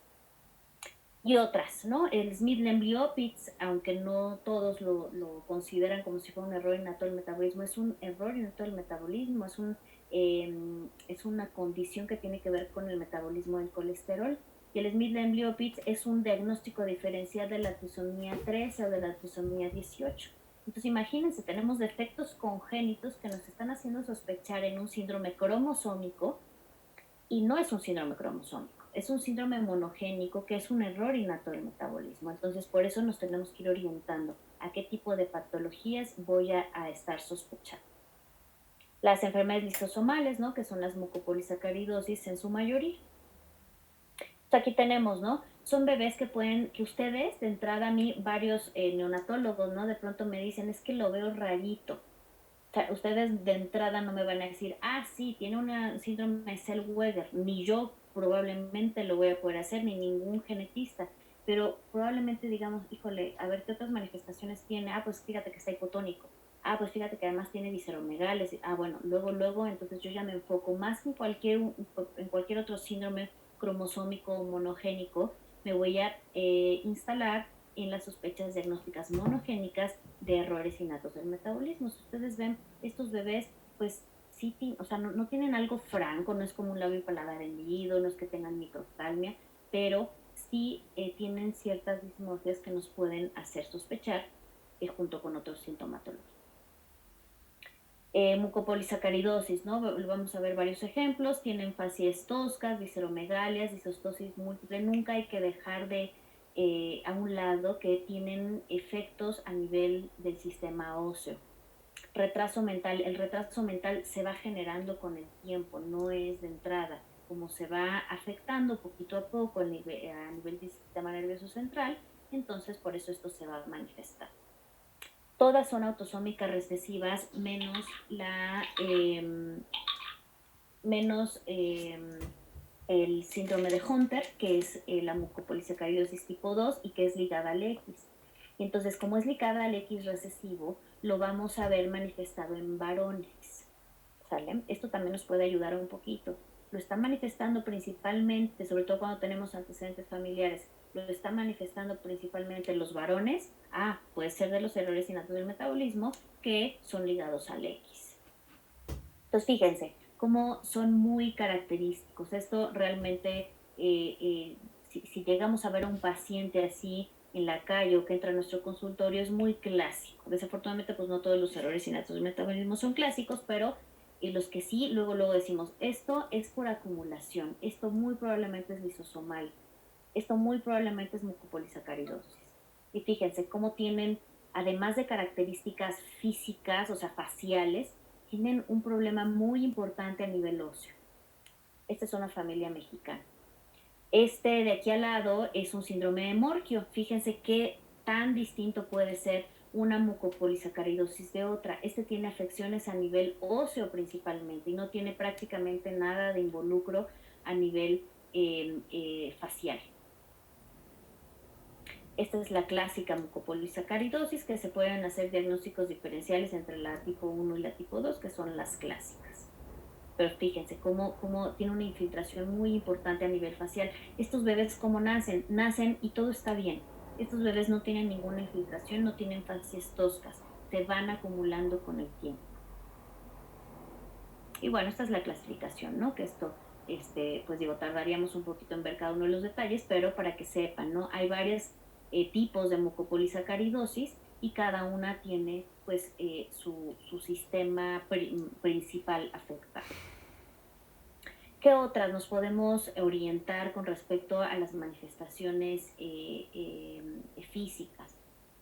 Y otras, ¿no? El Smith-Lemli-Opitz, aunque no todos lo consideran como si fuera un error innato del metabolismo, es un error innato del metabolismo, es una condición que tiene que ver con el metabolismo del colesterol. Y el Smith-Lemli-Opitz es un diagnóstico diferencial de la trisomía 13 o de la trisomía 18. Entonces imagínense, tenemos defectos congénitos que nos están haciendo sospechar en un síndrome cromosómico, y no es un síndrome cromosómico, es un síndrome monogénico que es un error innato del metabolismo. Entonces, por eso nos tenemos que ir orientando a qué tipo de patologías voy a estar sospechando. Las enfermedades lisosomales, ¿no? Que son las mucopolisacaridosis en su mayoría. Entonces, aquí tenemos, ¿no? Son bebés que ustedes, de entrada a mí, varios neonatólogos, ¿no? De pronto me dicen, es que lo veo rarito. O sea, ustedes de entrada no me van a decir, sí, tiene una síndrome de Zellweger, ni yo probablemente lo voy a poder hacer, ni ningún genetista, pero probablemente digamos, híjole, a ver qué otras manifestaciones tiene, pues fíjate que está hipotónico, pues fíjate que además tiene visceromegales, bueno, luego, entonces yo ya me enfoco más que en cualquier otro síndrome cromosómico o monogénico, me voy a instalar en las sospechas diagnósticas monogénicas de errores innatos del metabolismo. Si ustedes ven, estos bebés, pues sí, o sea, no tienen algo franco, no es como un labio y paladar hendido, no es que tengan microftalmia, pero sí tienen ciertas dismorfias que nos pueden hacer sospechar junto con otros sintomatologías. Mucopolisacaridosis, ¿no? Vamos a ver varios ejemplos. Tienen facies toscas, visceromegalias, disostosis múltiple. Nunca hay que dejar de a un lado que tienen efectos a nivel del sistema óseo. Retraso mental. El retraso mental se va generando con el tiempo, no es de entrada. Como se va afectando poquito a poco a nivel del sistema nervioso central, entonces por eso esto se va a manifestar. Todas son autosómicas recesivas menos el síndrome de Hunter, que es la mucopolisacaridosis tipo 2 y que es ligada al X. Y entonces, como es ligada al X recesivo, lo vamos a ver manifestado en varones. ¿Sale? Esto también nos puede ayudar un poquito. Lo está manifestando principalmente, sobre todo cuando tenemos antecedentes familiares, lo está manifestando principalmente los varones. Puede ser de los errores innatos del metabolismo que son ligados al X. Entonces, fíjense cómo son muy característicos. Esto realmente, si llegamos a ver a un paciente así en la calle o que entra a nuestro consultorio, es muy clásico. Desafortunadamente, pues no todos los errores innatos del metabolismo son clásicos, pero los que sí, luego decimos, esto es por acumulación, esto muy probablemente es lisosomal, esto muy probablemente es mucopolisacaridosis. Y fíjense cómo tienen, además de características físicas, o sea, faciales, tienen un problema muy importante a nivel óseo. Esta es una familia mexicana. Este de aquí al lado es un síndrome de Morquio. Fíjense qué tan distinto puede ser una mucopolisacaridosis de otra. Este tiene afecciones a nivel óseo principalmente y no tiene prácticamente nada de involucro a nivel facial. Esta es la clásica mucopolisacaridosis, que se pueden hacer diagnósticos diferenciales entre la tipo 1 y la tipo 2, que son las clásicas. Pero fíjense cómo tiene una infiltración muy importante a nivel facial. Estos bebés, ¿cómo nacen? Nacen y todo está bien. Estos bebés no tienen ninguna infiltración, no tienen facies toscas. Se van acumulando con el tiempo. Y bueno, esta es la clasificación, ¿no? Que esto, pues digo, tardaríamos un poquito en ver cada uno de los detalles, pero para que sepan, ¿no? Hay varios tipos de mucopolisacaridosis y cada una tiene, pues, su sistema principal afectado. ¿Qué otras nos podemos orientar con respecto a las manifestaciones físicas?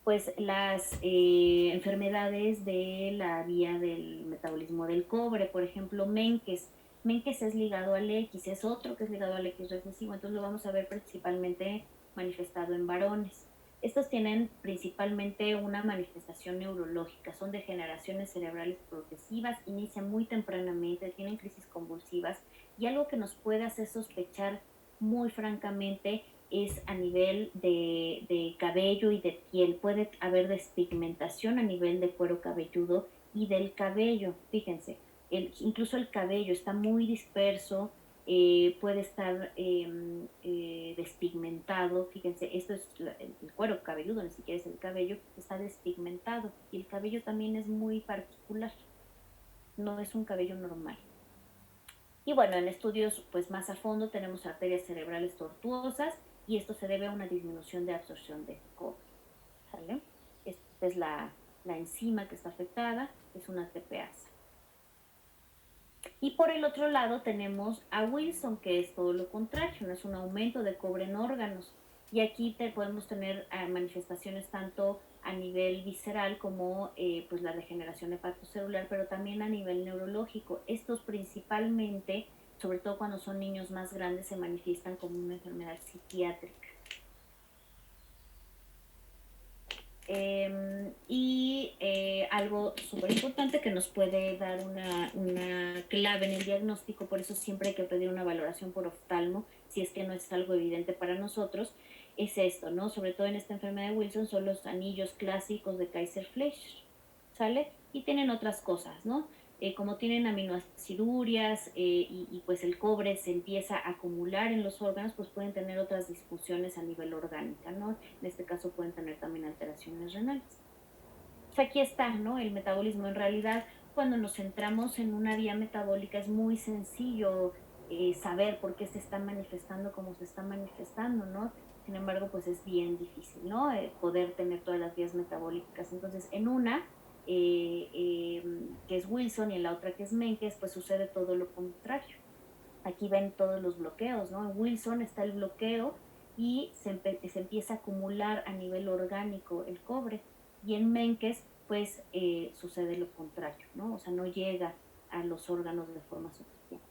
Pues las enfermedades de la vía del metabolismo del cobre, por ejemplo, Menkes. Menkes es ligado al X, es otro que es ligado al X recesivo, entonces lo vamos a ver principalmente manifestado en varones. Estos tienen principalmente una manifestación neurológica, son degeneraciones cerebrales progresivas, inician muy tempranamente, tienen crisis convulsivas y algo que nos puede hacer sospechar muy francamente es a nivel de cabello y de piel. Puede haber despigmentación a nivel de cuero cabelludo y del cabello. Fíjense, incluso el cabello está muy disperso, puede estar despigmentado. Fíjense, esto es el cuero cabelludo, ni siquiera es el cabello, está despigmentado. Y el cabello también es muy particular, no es un cabello normal. Y bueno, en estudios pues más a fondo tenemos arterias cerebrales tortuosas y esto se debe a una disminución de absorción de cobre. ¿Sale? Esta es la enzima que está afectada, es una TPasa. Y por el otro lado tenemos a Wilson, que es todo lo contrario, no es un aumento de cobre en órganos. Y aquí podemos tener manifestaciones tanto a nivel visceral como pues la degeneración hepatocelular, pero también a nivel neurológico. Estos principalmente, sobre todo cuando son niños más grandes, se manifiestan como una enfermedad psiquiátrica. Algo súper importante que nos puede dar una clave en el diagnóstico, por eso siempre hay que pedir una valoración por oftalmo, si es que no es algo evidente para nosotros, es esto, ¿no? Sobre todo en esta enfermedad de Wilson son los anillos clásicos de Kaiser-Fleischer, ¿sale? Y tienen otras cosas, ¿no? Como tienen aminoaciduриas y pues el cobre se empieza a acumular en los órganos, pues pueden tener otras disfunciones a nivel orgánica, ¿no? En este caso pueden tener también alteraciones renales. Pues aquí está, ¿no? El metabolismo. En realidad, cuando nos centramos en una vía metabólica es muy sencillo saber por qué se está manifestando como se está manifestando, ¿no? Sin embargo, pues es bien difícil, ¿no? Poder tener todas las vías metabólicas. Entonces, en una que es Wilson, y en la otra que es Menkes, pues sucede todo lo contrario. Aquí ven todos los bloqueos, ¿no? En Wilson está el bloqueo y se empieza a acumular a nivel orgánico el cobre, y en Menkes pues sucede lo contrario, ¿no? O sea, no llega a los órganos de forma suficiente.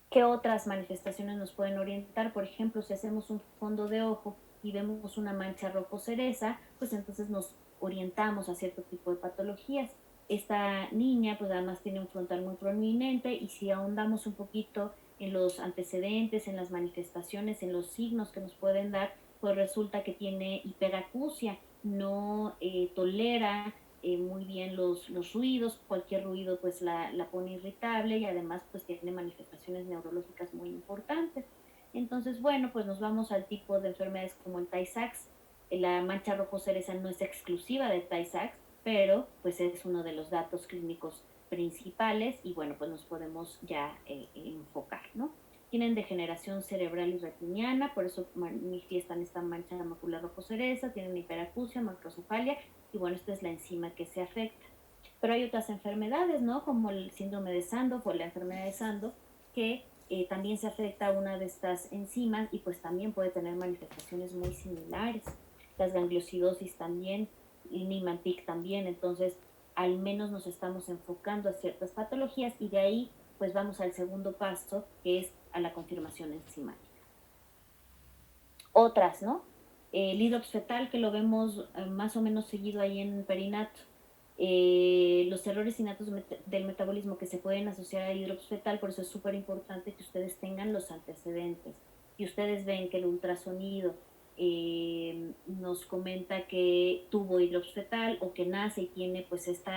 ¿Qué otras manifestaciones nos pueden orientar? Por ejemplo, si hacemos un fondo de ojo y vemos una mancha rojo cereza, pues entonces nos orientamos a cierto tipo de patologías. Esta niña pues además tiene un frontal muy prominente, y si ahondamos un poquito en los antecedentes, en las manifestaciones, en los signos que nos pueden dar, pues resulta que tiene hiperacusia, no tolera muy bien los ruidos, cualquier ruido pues la pone irritable, y además pues tiene manifestaciones neurológicas muy importantes. Entonces, bueno, pues nos vamos al tipo de enfermedades como el Tay-Sachs. La mancha rojo cereza no es exclusiva de Tay-Sachs, pero pues es uno de los datos clínicos principales, y bueno, pues nos podemos ya enfocar, ¿no? Tienen degeneración cerebral y retiniana, por eso manifiestan esta mancha macular rojo cereza, tienen hiperacusia, macrocefalia, y bueno, esta es la enzima que se afecta. Pero hay otras enfermedades, ¿no? Como el síndrome de Sandoff o la enfermedad de Sandoff, que también se afecta a una de estas enzimas, y pues también puede tener manifestaciones muy similares. Las gangliosidosis también, y Niemann-Pick también. Entonces, al menos nos estamos enfocando a ciertas patologías, y de ahí pues vamos al segundo paso, que es a la confirmación enzimática. Otras, ¿no? El hidrops fetal, que lo vemos más o menos seguido ahí en perinato. Los errores innatos del metabolismo que se pueden asociar a hidrops fetal, por eso es súper importante que ustedes tengan los antecedentes. Y ustedes ven que el ultrasonido nos comenta que tuvo hidrops fetal, o que nace y tiene pues este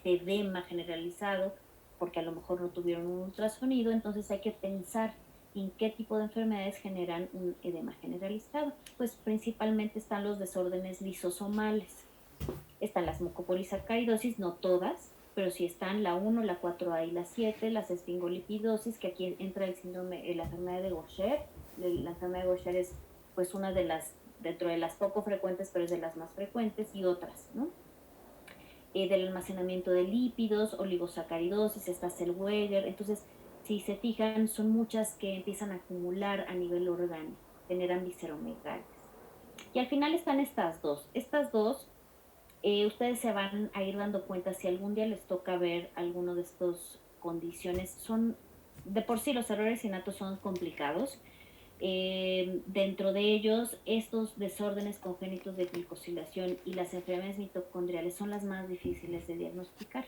edema generalizado, porque a lo mejor no tuvieron un ultrasonido. Entonces hay que pensar en qué tipo de enfermedades generan un edema generalizado. Pues principalmente están los desórdenes lisosomales. Están las mucopolisacaridosis, no todas, pero sí están la 1, la 4A y la 7, las esfingolipidosis, que aquí entra el síndrome, la enfermedad de Gaucher. La enfermedad de Gaucher es pues una de las, dentro de las poco frecuentes, pero es de las más frecuentes, y otras, ¿no? Del almacenamiento de lípidos, oligosacaridosis, está Zellweger. Entonces, si se fijan, son muchas que empiezan a acumular a nivel orgánico, generan visceromegalias. Y al final están estas dos. Estas dos, ustedes se van a ir dando cuenta si algún día les toca ver alguno de estas condiciones. Son, de por sí los errores innatos son complicados. Dentro de ellos, estos desórdenes congénitos de glicosilación y las enfermedades mitocondriales son las más difíciles de diagnosticar,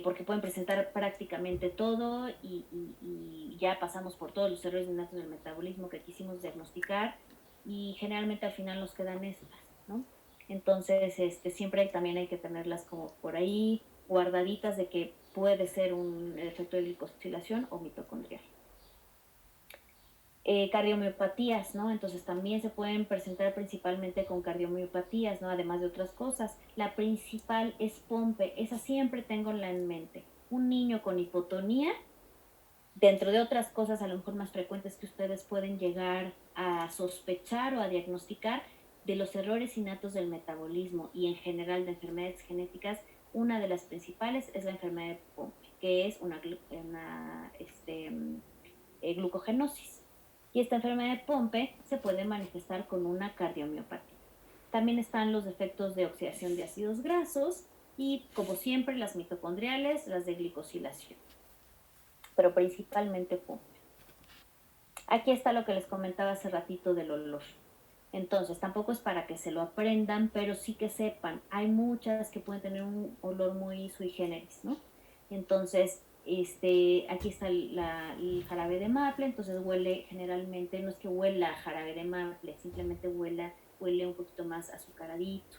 porque pueden presentar prácticamente todo, y ya pasamos por todos los errores innatos del metabolismo que quisimos diagnosticar, y generalmente al final nos quedan estas, ¿no? Entonces, siempre también hay que tenerlas como por ahí guardaditas, de que puede ser un efecto de glicosilación o mitocondrial. Cardiomiopatías, ¿no? Entonces también se pueden presentar principalmente con cardiomiopatías, ¿no? Además de otras cosas. La principal es POMPE, esa siempre tengo en mente. Un niño con hipotonía, dentro de otras cosas a lo mejor más frecuentes que ustedes pueden llegar a sospechar o a diagnosticar, de los errores innatos del metabolismo y en general de enfermedades genéticas, una de las principales es la enfermedad de POMPE, que es una glucogenosis. Y esta enfermedad de Pompe se puede manifestar con una cardiomiopatía. También están los defectos de oxidación de ácidos grasos, y como siempre las mitocondriales, las de glicosilación, pero principalmente Pompe. Aquí está lo que les comentaba hace ratito del olor. Entonces, tampoco es para que se lo aprendan, pero sí que sepan, hay muchas que pueden tener un olor muy sui generis, ¿no? Entonces, aquí está el jarabe de maple. Entonces huele generalmente, no es que huela a jarabe de maple, simplemente huele un poquito más azucaradito,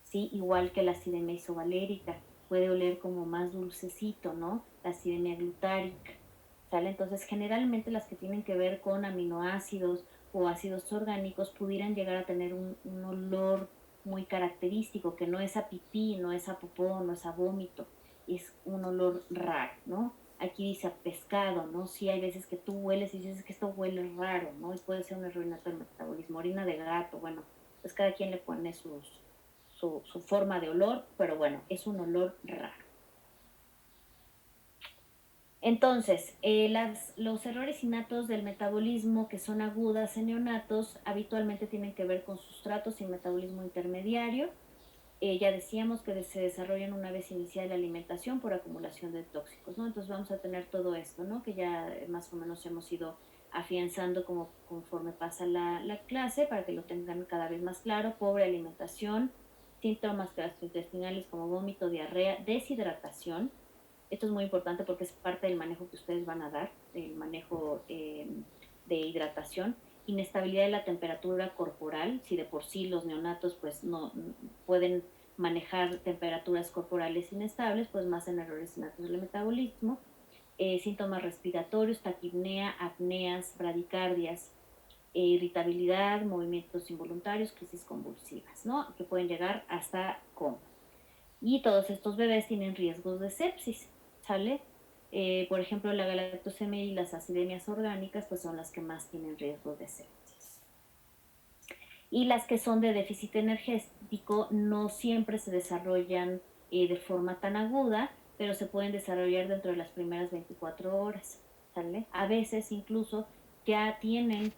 ¿sí? Igual que la acidemia isovalérica, puede oler como más dulcecito, ¿no? La acidemia glutárica, ¿sale? Entonces, generalmente las que tienen que ver con aminoácidos o ácidos orgánicos pudieran llegar a tener un olor muy característico, que no es a pipí, no es a popó, no es a vómito, es un olor raro, ¿no? Aquí dice a pescado, ¿no? Sí, hay veces que tú hueles y dices que esto huele raro, ¿no? Y puede ser un error innato del metabolismo, orina de gato, bueno, pues cada quien le pone su su forma de olor, pero bueno, es un olor raro. Entonces, los errores innatos del metabolismo que son agudas en neonatos habitualmente tienen que ver con sustratos y metabolismo intermediario. Ya decíamos que se desarrollan una vez iniciada la alimentación por acumulación de tóxicos, ¿no? Entonces vamos a tener todo esto, ¿no? Que ya más o menos hemos ido afianzando conforme pasa la clase para que lo tengan cada vez más claro. Pobre alimentación, síntomas gastrointestinales como vómito, diarrea, deshidratación. Esto es muy importante porque es parte del manejo que ustedes van a dar, el manejo de hidratación. Inestabilidad de la temperatura corporal, si de por sí los neonatos pues no pueden manejar temperaturas corporales inestables, pues más en errores innatos del metabolismo. Síntomas respiratorios, taquipnea, apneas, bradicardias, irritabilidad, movimientos involuntarios, crisis convulsivas, ¿no? Que pueden llegar hasta coma. Y todos estos bebés tienen riesgos de sepsis, ¿sale? Por ejemplo, la galactosemia y las acidemias orgánicas, pues son las que más tienen riesgo de sepsis. Y las que son de déficit energético no siempre se desarrollan de forma tan aguda, pero se pueden desarrollar dentro de las primeras 24 horas, ¿sale? A veces incluso ya tienen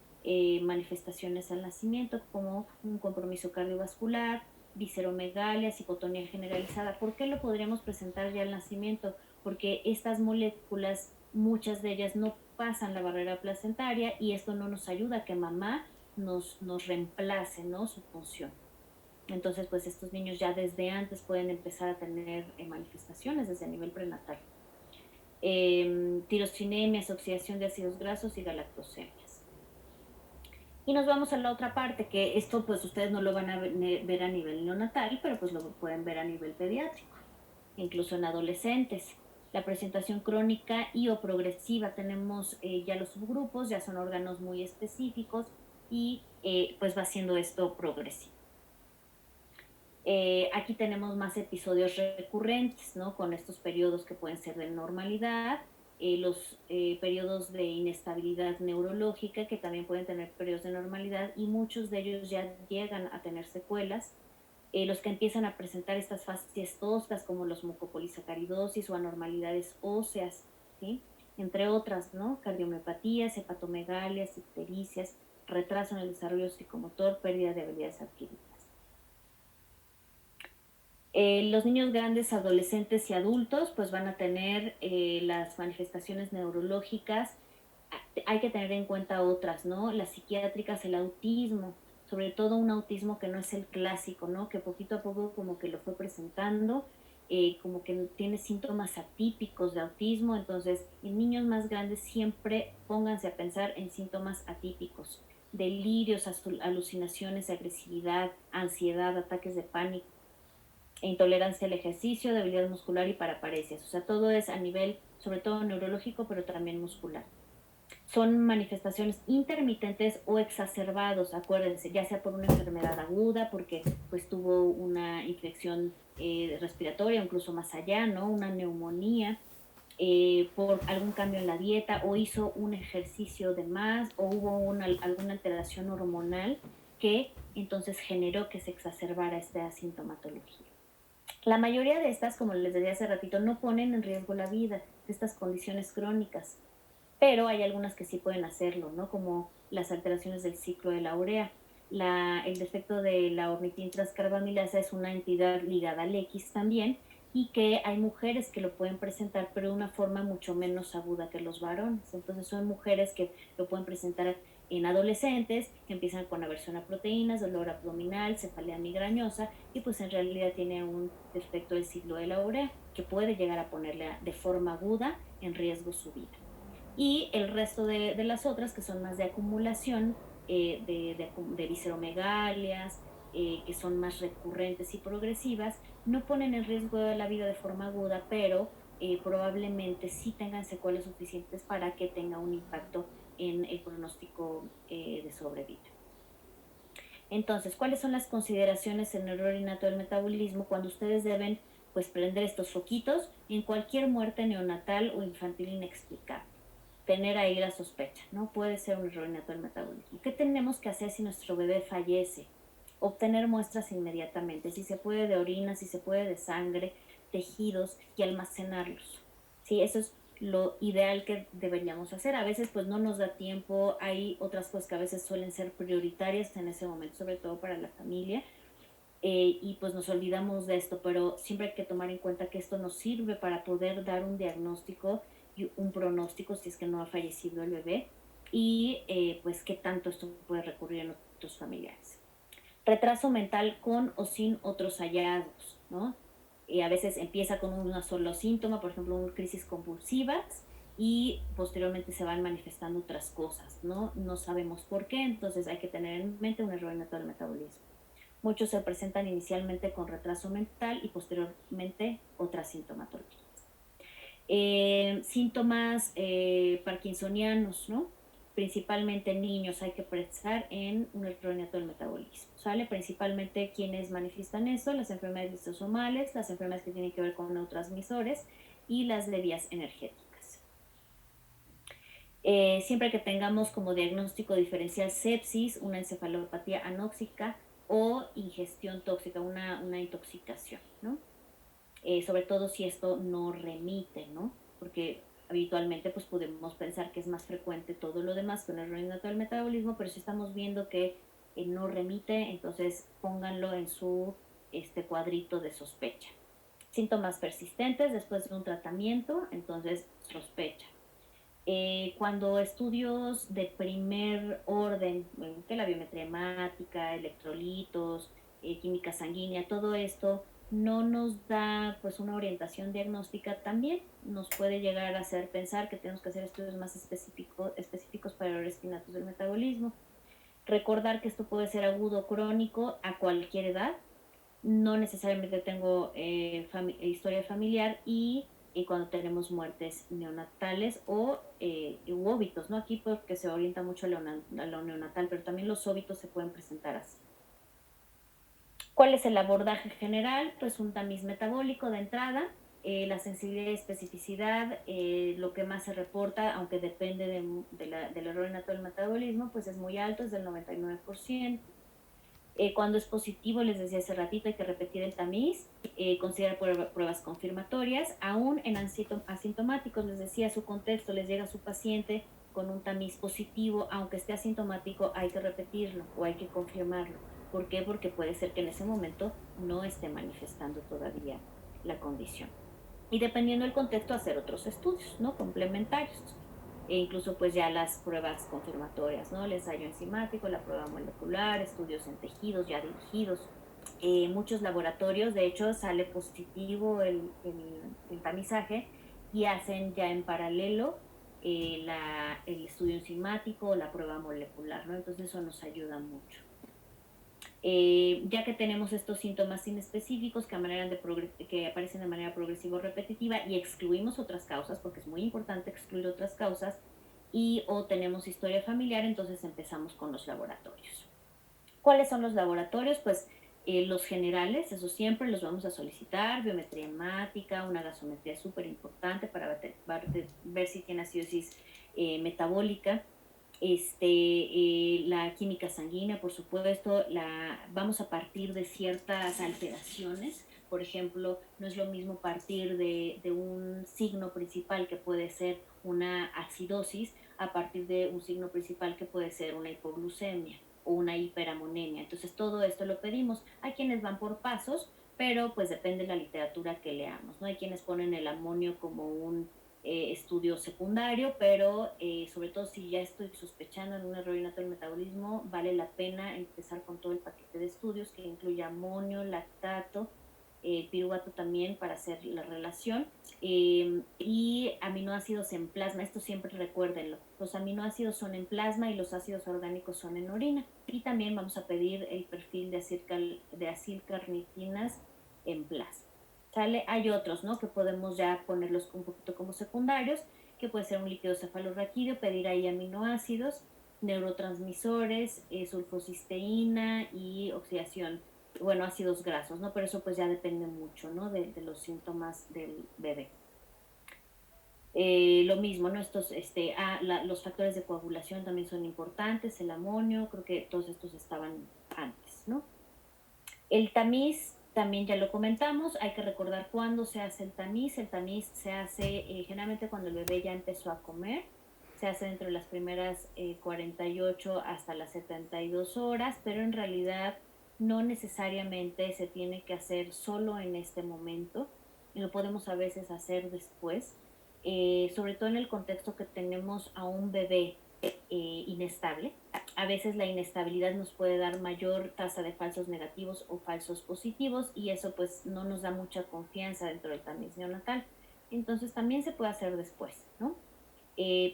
manifestaciones al nacimiento como un compromiso cardiovascular, visceromegalias, hipotonía generalizada. ¿Por qué lo podríamos presentar ya al nacimiento? Porque estas moléculas, muchas de ellas no pasan la barrera placentaria y esto no nos ayuda a que mamá nos reemplace, ¿no? Su función. Entonces, pues estos niños ya desde antes pueden empezar a tener manifestaciones desde el nivel prenatal. Tirosinemias, oxidación de ácidos grasos y galactosemias. Y nos vamos a la otra parte, que esto pues ustedes no lo van a ver a nivel neonatal, pero pues lo pueden ver a nivel pediátrico, incluso en adolescentes. La presentación crónica y o progresiva, tenemos ya los subgrupos, ya son órganos muy específicos y pues va siendo esto progresivo. Aquí tenemos más episodios recurrentes, ¿no? Con estos periodos que pueden ser de normalidad, los periodos de inestabilidad neurológica, que también pueden tener periodos de normalidad, y muchos de ellos ya llegan a tener secuelas. Los que empiezan a presentar estas fases toscas, como los mucopolisacaridosis o anormalidades óseas, ¿sí? Entre otras, ¿no? Cardiomiopatías, hepatomegalias, ictericias, retraso en el desarrollo psicomotor, pérdida de habilidades adquiridas. Los niños grandes, adolescentes y adultos pues van a tener las manifestaciones neurológicas. Hay que tener en cuenta otras, ¿no? Las psiquiátricas, el autismo, sobre todo un autismo que no es el clásico, ¿no? Que poquito a poco como que lo fue presentando, como que tiene síntomas atípicos de autismo. Entonces, en niños más grandes siempre pónganse a pensar en síntomas atípicos, delirios, alucinaciones, agresividad, ansiedad, ataques de pánico, intolerancia al ejercicio, debilidad muscular y paraparesias. O sea, todo es a nivel, sobre todo neurológico, pero también muscular. Son manifestaciones intermitentes o exacerbados, acuérdense, ya sea por una enfermedad aguda, porque pues tuvo una infección respiratoria, incluso más allá, ¿no? Una neumonía, por algún cambio en la dieta, o hizo un ejercicio de más, o hubo alguna alteración hormonal que entonces generó que se exacerbara esta sintomatología. La mayoría de estas, como les decía hace ratito, no ponen en riesgo la vida de estas condiciones crónicas, pero hay algunas que sí pueden hacerlo, ¿no? Como las alteraciones del ciclo de la urea. El defecto de la ornitina transcarbamilasa es una entidad ligada al X también, y que hay mujeres que lo pueden presentar, pero de una forma mucho menos aguda que los varones. Entonces son mujeres que lo pueden presentar en adolescentes, que empiezan con aversión a proteínas, dolor abdominal, cefalea migrañosa, y pues en realidad tiene un defecto del ciclo de la urea que puede llegar a ponerle de forma aguda en riesgo su vida. Y el resto de las otras, que son más de acumulación, de visceromegalias, que son más recurrentes y progresivas, no ponen en riesgo de la vida de forma aguda, pero probablemente sí tengan secuelas suficientes para que tenga un impacto en el pronóstico de sobrevida. Entonces, ¿cuáles son las consideraciones en el error innato del metabolismo cuando ustedes deben pues prender estos foquitos en cualquier muerte neonatal o infantil inexplicable? Tener ahí la sospecha, ¿no? Puede ser un error innato del metabolismo. ¿Qué tenemos que hacer si nuestro bebé fallece? obtener muestras inmediatamente, si se puede de orina, si se puede de sangre, tejidos, y almacenarlos. Sí, eso es lo ideal que deberíamos hacer. A veces pues no nos da tiempo, hay otras cosas que a veces suelen ser prioritarias en ese momento, sobre todo para la familia, y pues nos olvidamos de esto, pero siempre hay que tomar en cuenta que esto nos sirve para poder dar un diagnóstico y un pronóstico si es que no ha fallecido el bebé, y pues qué tanto esto puede recurrir en otros familiares. Retraso mental con o sin otros hallazgos, ¿no? A veces empieza con un solo síntoma, por ejemplo, una crisis convulsivas, y posteriormente se van manifestando otras cosas, ¿no? No sabemos por qué, entonces hay que tener en mente un error en todo el metabolismo. Muchos se presentan inicialmente con retraso mental y posteriormente otras sintomatologías. Síntomas parkinsonianos, ¿no? Principalmente en niños hay que pensar en un error neto del metabolismo, ¿sale? Principalmente quienes manifiestan eso, las enfermedades lisosomales, las enfermedades que tienen que ver con neurotransmisores y las de vías energéticas. Siempre que tengamos como diagnóstico diferencial sepsis, una encefalopatía anóxica o ingestión tóxica, una intoxicación, ¿no? Sobre todo si esto no remite, ¿no? Porque habitualmente pues podemos pensar que es más frecuente todo lo demás que un error innato del metabolismo, pero si estamos viendo que no remite, entonces pónganlo en su cuadrito de sospecha. Síntomas persistentes después de un tratamiento, entonces sospecha. Cuando estudios de primer orden, que la biometría hemática, electrolitos, química sanguínea, todo esto no nos da pues una orientación diagnóstica, también nos puede llegar a hacer pensar que tenemos que hacer estudios más específicos para errores innatos del metabolismo. Recordar que esto puede ser agudo o crónico a cualquier edad, no necesariamente tengo historia familiar, y cuando tenemos muertes neonatales o óbitos, ¿no? Aquí porque se orienta mucho a lo neonatal, pero también los óbitos se pueden presentar así. ¿Cuál es el abordaje general? Pues un tamiz metabólico de entrada, la sensibilidad y especificidad, lo que más se reporta, aunque depende del error innato del metabolismo, pues es muy alto, es del 99%. Cuando es positivo, les decía hace ratito, hay que repetir el tamiz, considerar pruebas confirmatorias, aún en asintomáticos, les decía su contexto, les llega a su paciente con un tamiz positivo, aunque esté asintomático, hay que repetirlo o hay que confirmarlo. ¿Por qué? Porque puede ser que en ese momento no esté manifestando todavía la condición. Y dependiendo del contexto, hacer otros estudios, ¿no? Complementarios. E incluso pues ya las pruebas confirmatorias, ¿no? El ensayo enzimático, la prueba molecular, estudios en tejidos ya dirigidos. Muchos laboratorios, de hecho, sale positivo el tamizaje y hacen ya en paralelo el estudio enzimático o la prueba molecular, ¿no? Entonces eso nos ayuda mucho. Ya que tenemos estos síntomas inespecíficos que aparecen de manera progresiva o repetitiva y excluimos otras causas, porque es muy importante excluir otras causas, y o tenemos historia familiar, entonces empezamos con los laboratorios. ¿Cuáles son los laboratorios? Pues los generales, eso siempre los vamos a solicitar, biometría hemática, una gasometría súper importante para ver si tiene acidosis metabólica, la química sanguínea, por supuesto, vamos a partir de ciertas alteraciones. Por ejemplo, no es lo mismo partir de un signo principal que puede ser una acidosis a partir de un signo principal que puede ser una hipoglucemia o una hiperamonemia. Entonces todo esto lo pedimos. Hay quienes van por pasos, pero pues depende de la literatura que leamos, ¿no? Hay quienes ponen el amonio como un estudio secundario, pero sobre todo si ya estoy sospechando en un error innato del metabolismo, vale la pena empezar con todo el paquete de estudios que incluye amonio, lactato, piruvato también para hacer la relación, y aminoácidos en plasma. Esto siempre recuérdenlo, los aminoácidos son en plasma y los ácidos orgánicos son en orina, y también vamos a pedir el perfil de acilcarnitinas en plasma. ¿Sale? Hay otros, ¿no? Que podemos ya ponerlos un poquito como secundarios, que puede ser un líquido cefalorraquídeo, pedir ahí aminoácidos, neurotransmisores, sulfocisteína y oxidación, bueno, ácidos grasos, ¿no? Pero eso pues ya depende mucho, ¿no? De los síntomas del bebé. Lo mismo, ¿no? Los factores de coagulación también son importantes, el amonio, creo que todos estos estaban antes, ¿no? El tamiz, también ya lo comentamos, hay que recordar cuándo se hace el tamiz. El tamiz se hace generalmente cuando el bebé ya empezó a comer, se hace entre las primeras 48 hasta las 72 horas, pero en realidad no necesariamente se tiene que hacer solo en este momento, lo podemos a veces hacer después, sobre todo en el contexto que tenemos a un bebé inestable. A veces la inestabilidad nos puede dar mayor tasa de falsos negativos o falsos positivos y eso pues no nos da mucha confianza dentro del tamiz neonatal. Entonces también se puede hacer después, ¿no?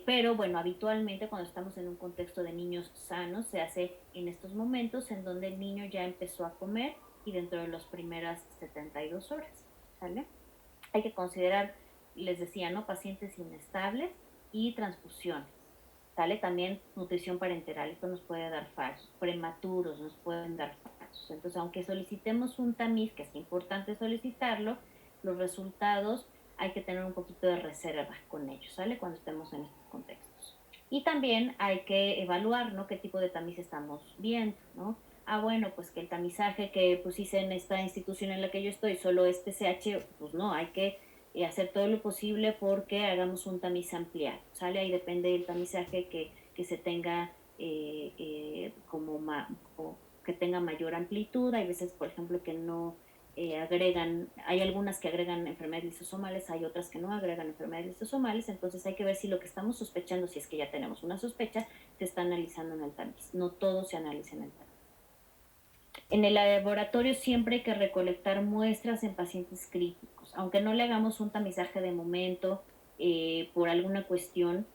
Pero bueno, habitualmente cuando estamos en un contexto de niños sanos se hace en estos momentos en donde el niño ya empezó a comer y dentro de las primeras 72 horas, ¿sale? Hay que considerar, les decía, ¿no? Pacientes inestables y transfusiones. ¿Sale? También nutrición parenteral, esto nos puede dar falsos, prematuros nos pueden dar falsos. Entonces, aunque solicitemos un tamiz, que es importante solicitarlo, los resultados hay que tener un poquito de reserva con ellos, ¿sale? Cuando estemos en estos contextos. Y también hay que evaluar, ¿no? Qué tipo de tamiz estamos viendo, ¿no? Ah, bueno, pues que el tamizaje que pues hice en esta institución en la que yo estoy solo es TSH, pues no, hay que hacer todo lo posible porque hagamos un tamiz ampliado, ¿sale? Ahí depende del tamizaje que se tenga o que tenga mayor amplitud. Hay veces, por ejemplo, que no agregan, hay algunas que agregan enfermedades lisosomales, hay otras que no agregan enfermedades lisosomales, entonces hay que ver si lo que estamos sospechando, si es que ya tenemos una sospecha, se está analizando en el tamiz. No todo se analiza en el tamiz. En el laboratorio siempre hay que recolectar muestras en pacientes críticos, aunque no le hagamos un tamizaje de momento por alguna cuestión,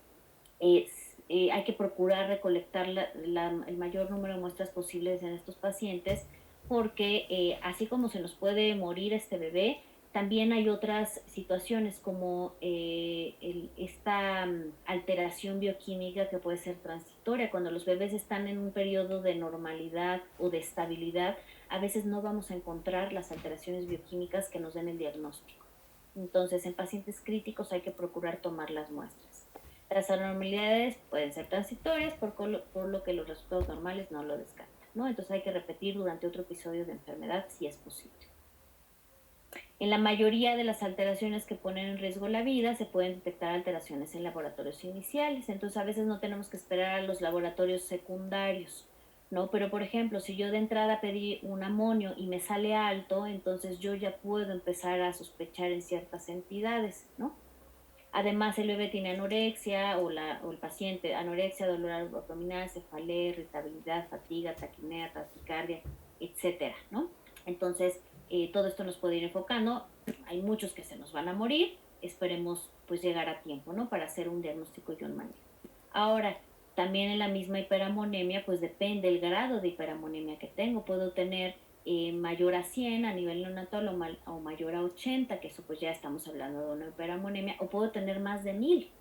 hay que procurar recolectar el mayor número de muestras posibles en estos pacientes, porque así como se nos puede morir este bebé, también hay otras situaciones como esta alteración bioquímica que puede ser transitoria. Cuando los bebés están en un periodo de normalidad o de estabilidad, a veces no vamos a encontrar las alteraciones bioquímicas que nos den el diagnóstico. Entonces, en pacientes críticos hay que procurar tomar las muestras. Las anormalidades pueden ser transitorias, por lo que los resultados normales no lo descartan, ¿no? Entonces hay que repetir durante otro episodio de enfermedad si es posible. En la mayoría de las alteraciones que ponen en riesgo la vida se pueden detectar alteraciones en laboratorios iniciales, entonces a veces no tenemos que esperar a los laboratorios secundarios, ¿no? Pero por ejemplo, si yo de entrada pedí un amonio y me sale alto, entonces yo ya puedo empezar a sospechar en ciertas entidades, ¿no? Además, el bebé tiene anorexia o el paciente, anorexia, dolor abdominal, cefalea, irritabilidad, fatiga, taquipnea, taquicardia, etcétera, ¿no? Entonces, todo esto nos puede ir enfocando. Hay muchos que se nos van a morir. Esperemos pues llegar a tiempo, ¿no? Para hacer un diagnóstico y un manejo. Ahora, también en la misma hiperamonemia, pues depende el grado de hiperamonemia que tengo. Puedo tener mayor a 100 a nivel neonatal o mayor a 80, que eso pues ya estamos hablando de una hiperamonemia, o puedo tener más de 1000.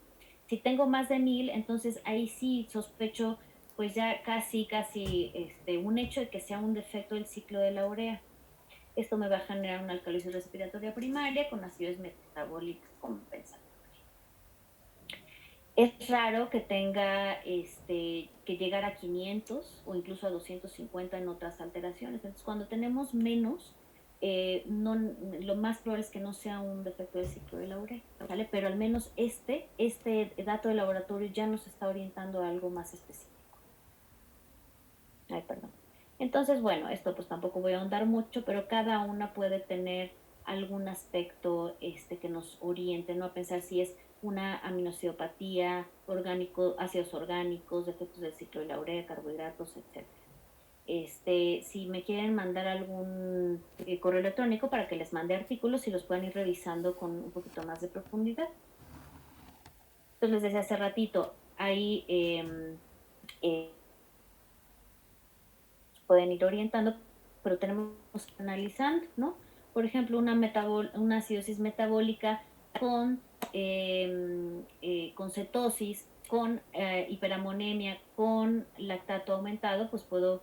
Si tengo más de 1000, entonces ahí sí sospecho pues ya casi un hecho de que sea un defecto del ciclo de la urea. Esto me va a generar una alcalisis respiratoria primaria con acidosis metabólica compensatoria. Es raro que tenga que llegar a 500 o incluso a 250 en otras alteraciones. Entonces, cuando tenemos menos, lo más probable es que no sea un defecto del ciclo de la urea, ¿vale? Pero al menos este dato de laboratorio ya nos está orientando a algo más específico. Ay, perdón. Entonces, bueno, esto pues tampoco voy a ahondar mucho, pero cada una puede tener algún aspecto que nos oriente, ¿no? A pensar si es una aminocidopatía, ácidos orgánicos, defectos del ciclo de la urea, carbohidratos, etc. Si me quieren mandar algún correo electrónico para que les mande artículos y los puedan ir revisando con un poquito más de profundidad. Entonces les decía hace ratito, ahí pueden ir orientando, pero tenemos que analizando, ¿no? Por ejemplo, una acidosis metabólica con cetosis, con hiperamonemia, con lactato aumentado, pues puedo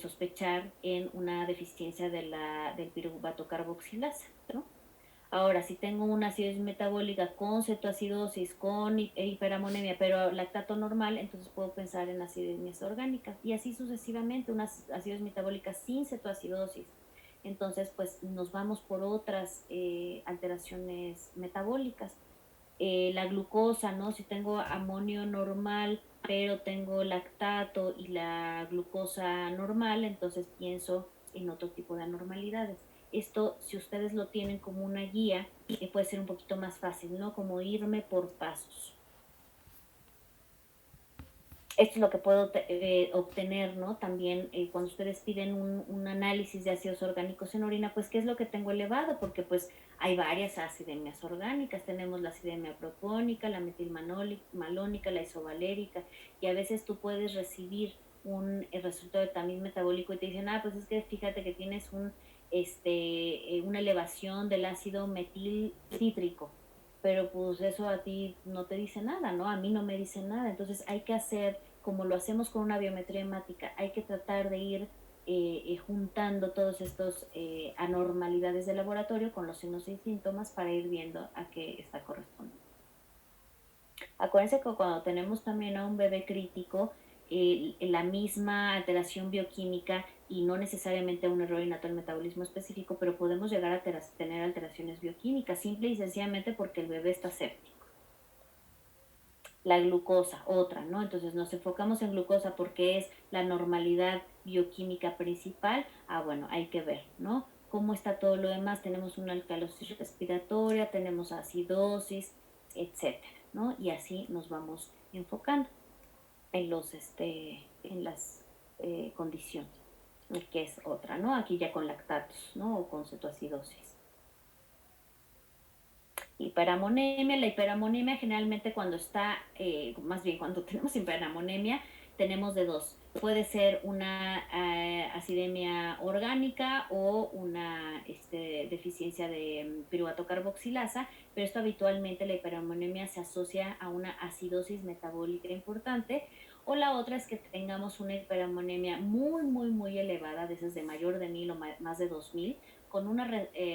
sospechar en una deficiencia del piruvato carboxilasa, ¿no? Ahora, si tengo una acidosis metabólica con cetoacidosis, con hiperamonemia, pero lactato normal, entonces puedo pensar en acidemias orgánicas. Y así sucesivamente, unas acidosis metabólicas sin cetoacidosis, entonces pues nos vamos por otras alteraciones metabólicas. La glucosa, ¿no? Si tengo amonio normal, pero tengo lactato y la glucosa normal, entonces pienso en otro tipo de anormalidades. Esto, si ustedes lo tienen como una guía, puede ser un poquito más fácil, ¿no? Como irme por pasos. Esto es lo que puedo obtener, ¿no? También cuando ustedes piden un análisis de ácidos orgánicos en orina, pues ¿qué es lo que tengo elevado? Porque pues hay varias acidemias orgánicas, tenemos la acidemia propónica, la metilmalónica, la isovalérica, y a veces tú puedes recibir un resultado de tamiz metabólico y te dicen, pues es que fíjate que tienes una elevación del ácido metil cítrico, pero pues eso a ti no te dice nada, ¿no? A mí no me dice nada. Entonces hay que hacer, como lo hacemos con una biometría hemática, hay que tratar de ir juntando todos estos anormalidades de laboratorio con los signos y síntomas para ir viendo a qué está correspondiendo. Acuérdense que cuando tenemos también a un bebé crítico, la misma alteración bioquímica y no necesariamente un error innato del metabolismo específico, pero podemos llegar a tener alteraciones bioquímicas, simple y sencillamente porque el bebé está séptico. La glucosa, otra, ¿no? Entonces nos enfocamos en glucosa porque es la normalidad bioquímica principal. Bueno, hay que ver, ¿no? ¿Cómo está todo lo demás? Tenemos una alcalosis respiratoria, tenemos acidosis, etcétera, ¿no? Y así nos vamos enfocando en las condiciones, que es otra, ¿no? Aquí ya con lactatos, ¿no? O con cetoacidosis. Hiperamonemia, la hiperamonemia generalmente cuando está, más bien cuando tenemos hiperamonemia, tenemos de dos. Puede ser una acidemia orgánica o una deficiencia de piruvato carboxilasa, pero esto habitualmente la hiperamonemia se asocia a una acidosis metabólica importante, o la otra es que tengamos una hiperamonemia muy, muy, muy elevada, de esas de mayor de 1000 o más de 2000, con una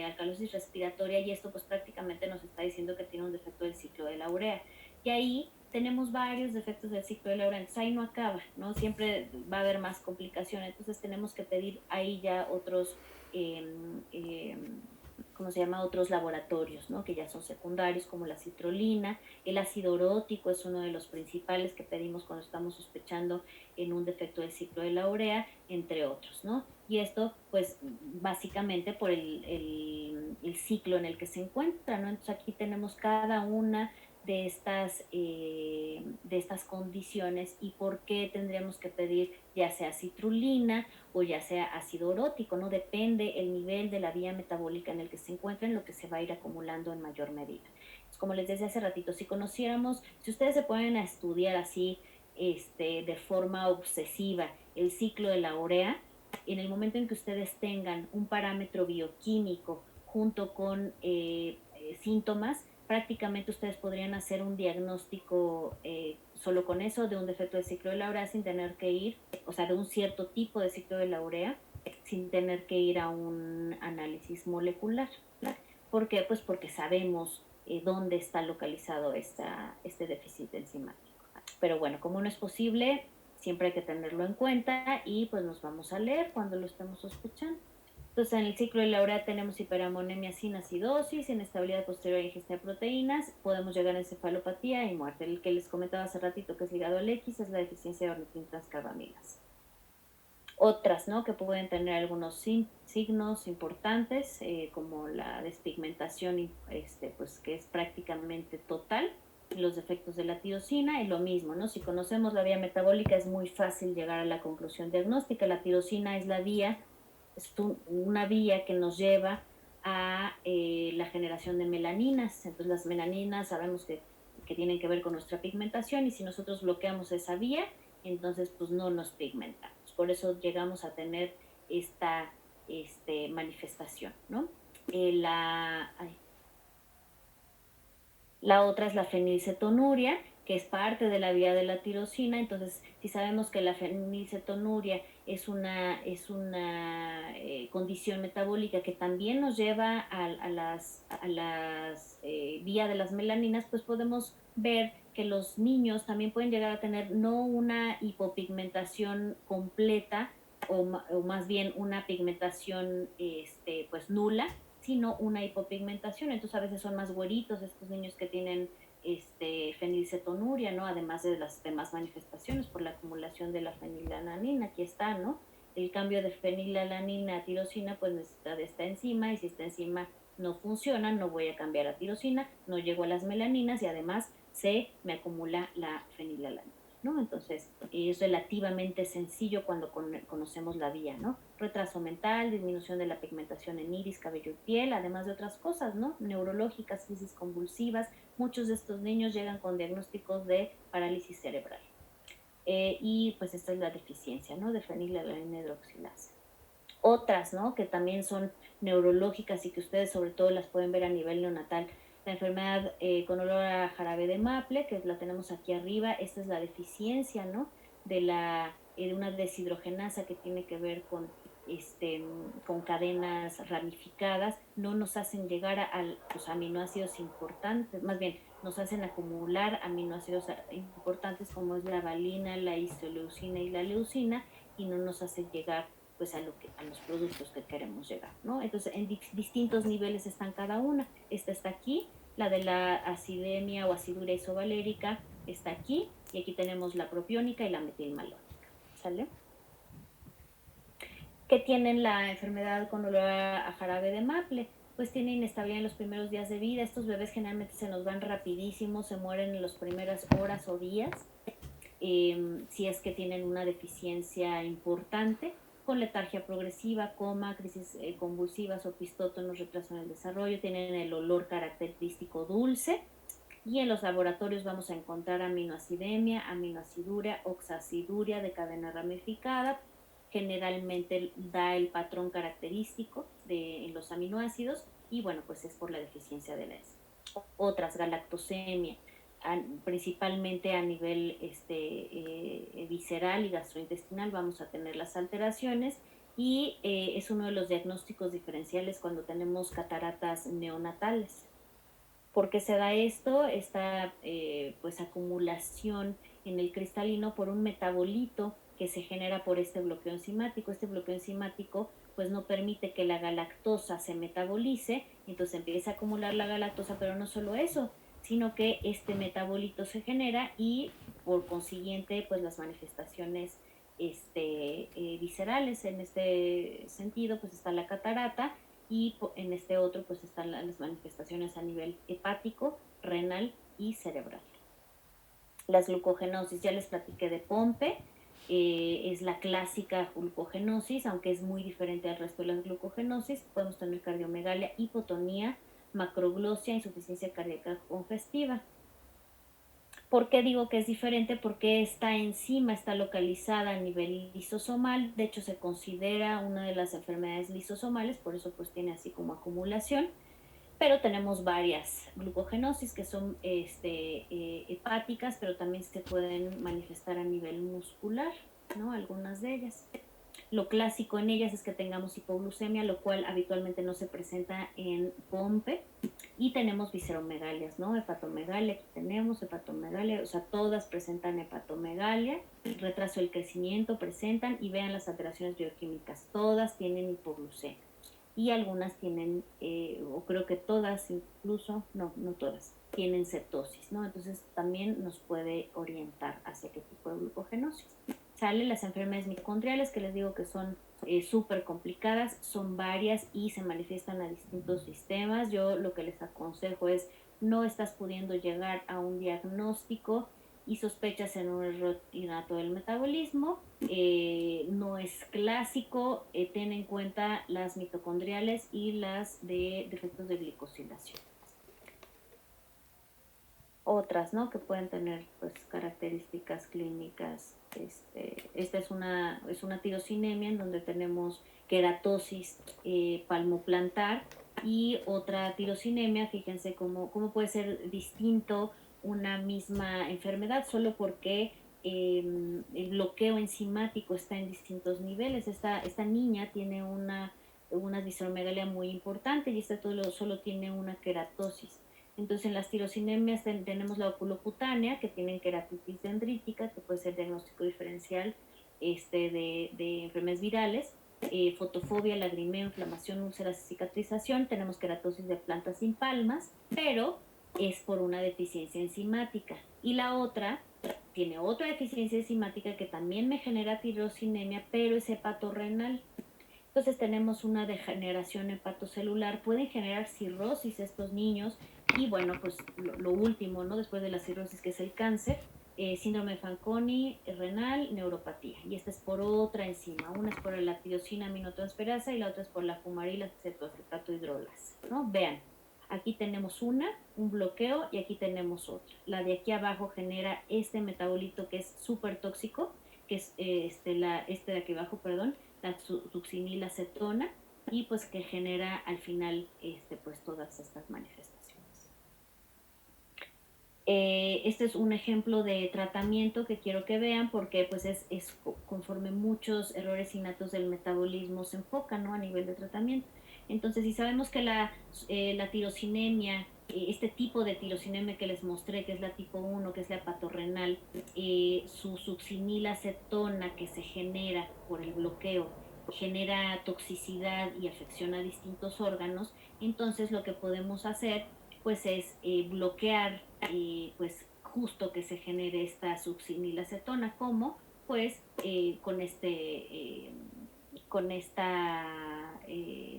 alcalosis respiratoria, y esto pues prácticamente nos está diciendo que tiene un defecto del ciclo de la urea. Y ahí tenemos varios defectos del ciclo de la urea, entonces ahí no acaba, ¿no? Siempre va a haber más complicaciones, entonces tenemos que pedir ahí ya otros, ¿cómo se llama? Otros laboratorios, ¿no? Que ya son secundarios, como la citrulina. El ácido orótico es uno de los principales que pedimos cuando estamos sospechando en un defecto del ciclo de la urea, entre otros, ¿no? Y esto, pues, básicamente por el ciclo en el que se encuentra, ¿no? Entonces aquí tenemos cada una de estas condiciones y por qué tendríamos que pedir ya sea citrulina o ya sea ácido orótico, ¿no? Depende el nivel de la vía metabólica en el que se encuentra, en lo que se va a ir acumulando en mayor medida. Entonces, como les decía hace ratito, si conociéramos, si ustedes se ponen a estudiar así, de forma obsesiva el ciclo de la urea, en el momento en que ustedes tengan un parámetro bioquímico junto con síntomas, prácticamente ustedes podrían hacer un diagnóstico solo con eso de un defecto del ciclo de la urea sin tener que ir, o sea, de un cierto tipo de ciclo de la urea, sin tener que ir a un análisis molecular. ¿Por qué? Pues porque sabemos dónde está localizado este déficit enzimático. Pero bueno, como no es posible, siempre hay que tenerlo en cuenta y pues nos vamos a leer cuando lo estemos sospechando. Entonces, en el ciclo de la urea tenemos hiperamonemia sin acidosis, inestabilidad posterior a ingesta de proteínas, podemos llegar a encefalopatía y muerte. El que les comentaba hace ratito que es ligado al X es la deficiencia de ornitina transcarbamilas. Otras, ¿no? Que pueden tener algunos signos importantes, como la despigmentación, pues que es prácticamente total, los defectos de la tirosina, y lo mismo, ¿no? Si conocemos la vía metabólica es muy fácil llegar a la conclusión diagnóstica. La tirosina es la vía, es una vía que nos lleva a la generación de melaninas. Entonces las melaninas sabemos que tienen que ver con nuestra pigmentación, y si nosotros bloqueamos esa vía, entonces pues no nos pigmentamos. Por eso llegamos a tener esta manifestación, ¿no? La otra es la fenilcetonuria, que es parte de la vía de la tirosina. Entonces, si sabemos que la fenilcetonuria es una condición metabólica que también nos lleva a las vías de las melaninas, pues podemos ver que los niños también pueden llegar a tener no una hipopigmentación completa o más bien una pigmentación pues nula, sino una hipopigmentación. Entonces a veces son más güeritos estos niños que tienen fenilcetonuria, ¿no? Además de las demás manifestaciones por la acumulación de la fenilalanina, aquí está, ¿no? El cambio de fenilalanina a tirosina pues necesita de esta enzima, y si esta enzima no funciona, no voy a cambiar a tirosina, no llego a las melaninas y además se me acumula la fenilalanina, ¿no? Entonces, es relativamente sencillo cuando conocemos la vía, ¿no? Retraso mental, disminución de la pigmentación en iris, cabello y piel, además de otras cosas, ¿no? Neurológicas, crisis convulsivas. Muchos de estos niños llegan con diagnósticos de parálisis cerebral. Y pues esta es la deficiencia, ¿no? De fenilalanina hidroxilasa. Otras, ¿no? Que también son neurológicas y que ustedes sobre todo las pueden ver a nivel neonatal. La enfermedad con olor a jarabe de maple, que la tenemos aquí arriba, esta es la deficiencia, ¿no? De una deshidrogenasa que tiene que ver con cadenas ramificadas, no nos hacen llegar a los aminoácidos importantes, más bien nos hacen acumular aminoácidos importantes como es la valina, la isoleucina y la leucina, y no nos hacen llegar pues a los productos que queremos llegar, ¿no? Entonces, en distintos niveles están cada una. Esta está aquí, la de la acidemia o aciduria isovalérica está aquí, y aquí tenemos la propiónica y la metilmalónica, ¿sale? ¿Qué tienen la enfermedad con olor a jarabe de maple? Pues tiene inestabilidad en los primeros días de vida. Estos bebés generalmente se nos van rapidísimo, se mueren en las primeras horas o días, si es que tienen una deficiencia importante, con letargia progresiva, coma, crisis convulsivas o pistótonos, retraso en el desarrollo, tienen el olor característico dulce, y en los laboratorios vamos a encontrar aminoacidemia, aminoaciduria, oxaciduria de cadena ramificada. Generalmente da el patrón característico en los aminoácidos, y bueno, pues es por la deficiencia de la enzima. Otras, galactosemia, principalmente a nivel visceral y gastrointestinal vamos a tener las alteraciones, y es uno de los diagnósticos diferenciales cuando tenemos cataratas neonatales. ¿Por qué se da esto? Esta pues acumulación en el cristalino por un metabolito que se genera por este bloqueo enzimático. Este bloqueo enzimático pues no permite que la galactosa se metabolice, entonces empieza a acumular la galactosa, pero no solo eso, sino que este metabolito se genera, y por consiguiente pues las manifestaciones viscerales en este sentido pues está la catarata, y en este otro pues están las manifestaciones a nivel hepático, renal y cerebral. Las glucogenosis, ya les platiqué de Pompe, es la clásica glucogenosis, aunque es muy diferente al resto de las glucogenosis. Podemos tener cardiomegalia, hipotonía, macroglosia, insuficiencia cardíaca congestiva. ¿Por qué digo que es diferente? Porque esta enzima está localizada a nivel lisosomal, de hecho se considera una de las enfermedades lisosomales, por eso pues tiene así como acumulación, pero tenemos varias glucogenosis que son hepáticas, pero también se pueden manifestar a nivel muscular, ¿no? Algunas de ellas. Lo clásico en ellas es que tengamos hipoglucemia, lo cual habitualmente no se presenta en Pompe. Y tenemos visceromegalias, ¿no? Hepatomegalia, aquí tenemos hepatomegalia, o sea, todas presentan hepatomegalia, retraso del crecimiento presentan, y vean las alteraciones bioquímicas, todas tienen hipoglucemia. Y algunas tienen, o creo que todas incluso, no todas, tienen cetosis, ¿no? Entonces también nos puede orientar hacia qué tipo de glucogenosis. Salen las enfermedades mitocondriales, que les digo que son súper complicadas, son varias y se manifiestan a distintos sistemas. Yo lo que les aconsejo es, no estás pudiendo llegar a un diagnóstico y sospechas en un error innato del metabolismo, no es clásico, ten en cuenta las mitocondriales y las de defectos de glicosilación. Otras, ¿no? Que pueden tener pues características clínicas. Esta es una tirosinemia en donde tenemos queratosis palmoplantar, y otra tirosinemia. Fíjense cómo puede ser distinto una misma enfermedad solo porque el bloqueo enzimático está en distintos niveles. Esta niña tiene una distromegalia muy importante, y esta solo tiene una queratosis. Entonces, en las tirosinemias tenemos la oculocutánea, que tienen queratitis dendrítica, que puede ser diagnóstico diferencial de enfermedades virales, fotofobia, lagrimeo, inflamación, úlceras, cicatrización. Tenemos queratosis de plantas sin palmas, pero es por una deficiencia enzimática. Y la otra tiene otra deficiencia enzimática que también me genera tirosinemia, pero es hepatorrenal. Entonces tenemos una degeneración hepatocelular, pueden generar cirrosis estos niños y bueno, pues lo último, ¿no? Después de la cirrosis, que es el cáncer, síndrome de Fanconi, renal, neuropatía. Y esta es por otra enzima. Una es por la tirosina aminotransferasa y la otra es por la fumarila cetoacetato hidrolasa, ¿no? Vean, aquí tenemos un bloqueo y aquí tenemos otra. La de aquí abajo genera este metabolito que es súper tóxico, que es de aquí abajo, perdón, la succinilacetona, y pues que genera al final pues todas estas manifestaciones. Este es un ejemplo de tratamiento que quiero que vean porque pues es conforme muchos errores innatos del metabolismo se enfocan, ¿no? A nivel de tratamiento. Entonces, si sabemos que la tirosinemia, este tipo de tirosinemia que les mostré, que es la tipo 1, que es la hepatorrenal, su succinilacetona que se genera por el bloqueo genera toxicidad y afección a distintos órganos, entonces lo que podemos hacer pues es bloquear pues justo que se genere esta succinilacetona, como pues con esta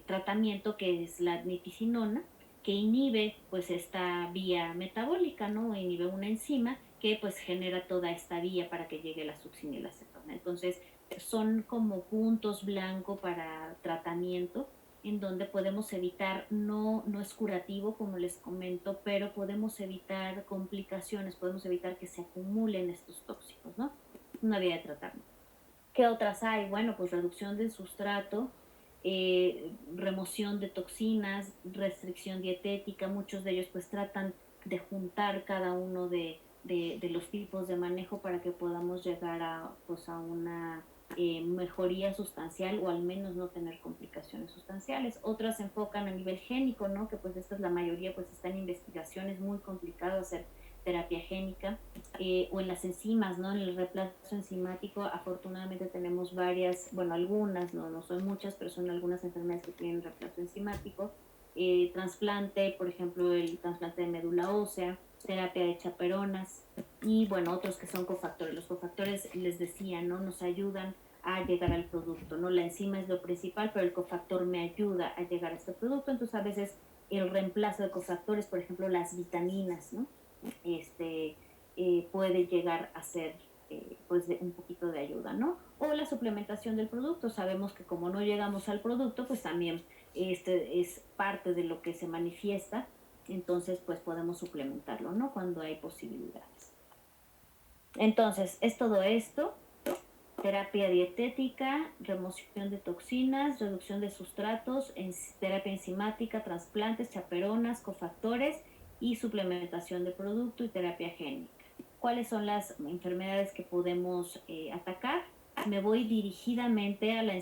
tratamiento que es la nitisinona, que inhibe pues esta vía metabólica, ¿no? Inhibe una enzima que pues genera toda esta vía para que llegue la succinilacetona. Entonces son como puntos blancos para tratamiento en donde podemos evitar, no es curativo como les comento, pero podemos evitar complicaciones, podemos evitar que se acumulen estos tóxicos, ¿no? Una vía de tratamiento. ¿Qué otras hay? Bueno, pues reducción del sustrato, remoción de toxinas, restricción dietética. Muchos de ellos pues tratan de juntar cada uno de los tipos de manejo para que podamos llegar pues a una mejoría sustancial o al menos no tener complicaciones sustanciales. Otras se enfocan a nivel génico, ¿no? Que pues esta es la mayoría, pues está en investigaciones, muy complicado hacer terapia génica, o en las enzimas, ¿no? En el reemplazo enzimático, afortunadamente tenemos varias, bueno, algunas, no son muchas, pero son algunas enfermedades que tienen reemplazo enzimático, trasplante, por ejemplo, el trasplante de médula ósea, terapia de chaperonas y, bueno, otros que son cofactores. Los cofactores, les decía, ¿no? Nos ayudan a llegar al producto, ¿no? La enzima es lo principal, pero el cofactor me ayuda a llegar a este producto, entonces a veces el reemplazo de cofactores, por ejemplo, las vitaminas, ¿no? Puede llegar a ser pues un poquito de ayuda, ¿no? O la suplementación del producto. Sabemos que como no llegamos al producto, pues también es parte de lo que se manifiesta, entonces pues podemos suplementarlo, ¿no? Cuando hay posibilidades. Entonces, es todo esto: terapia dietética, remoción de toxinas, reducción de sustratos, terapia enzimática, trasplantes, chaperonas, cofactores y suplementación de producto y terapia génica. ¿Cuáles son las enfermedades que podemos atacar? Me voy dirigidamente a la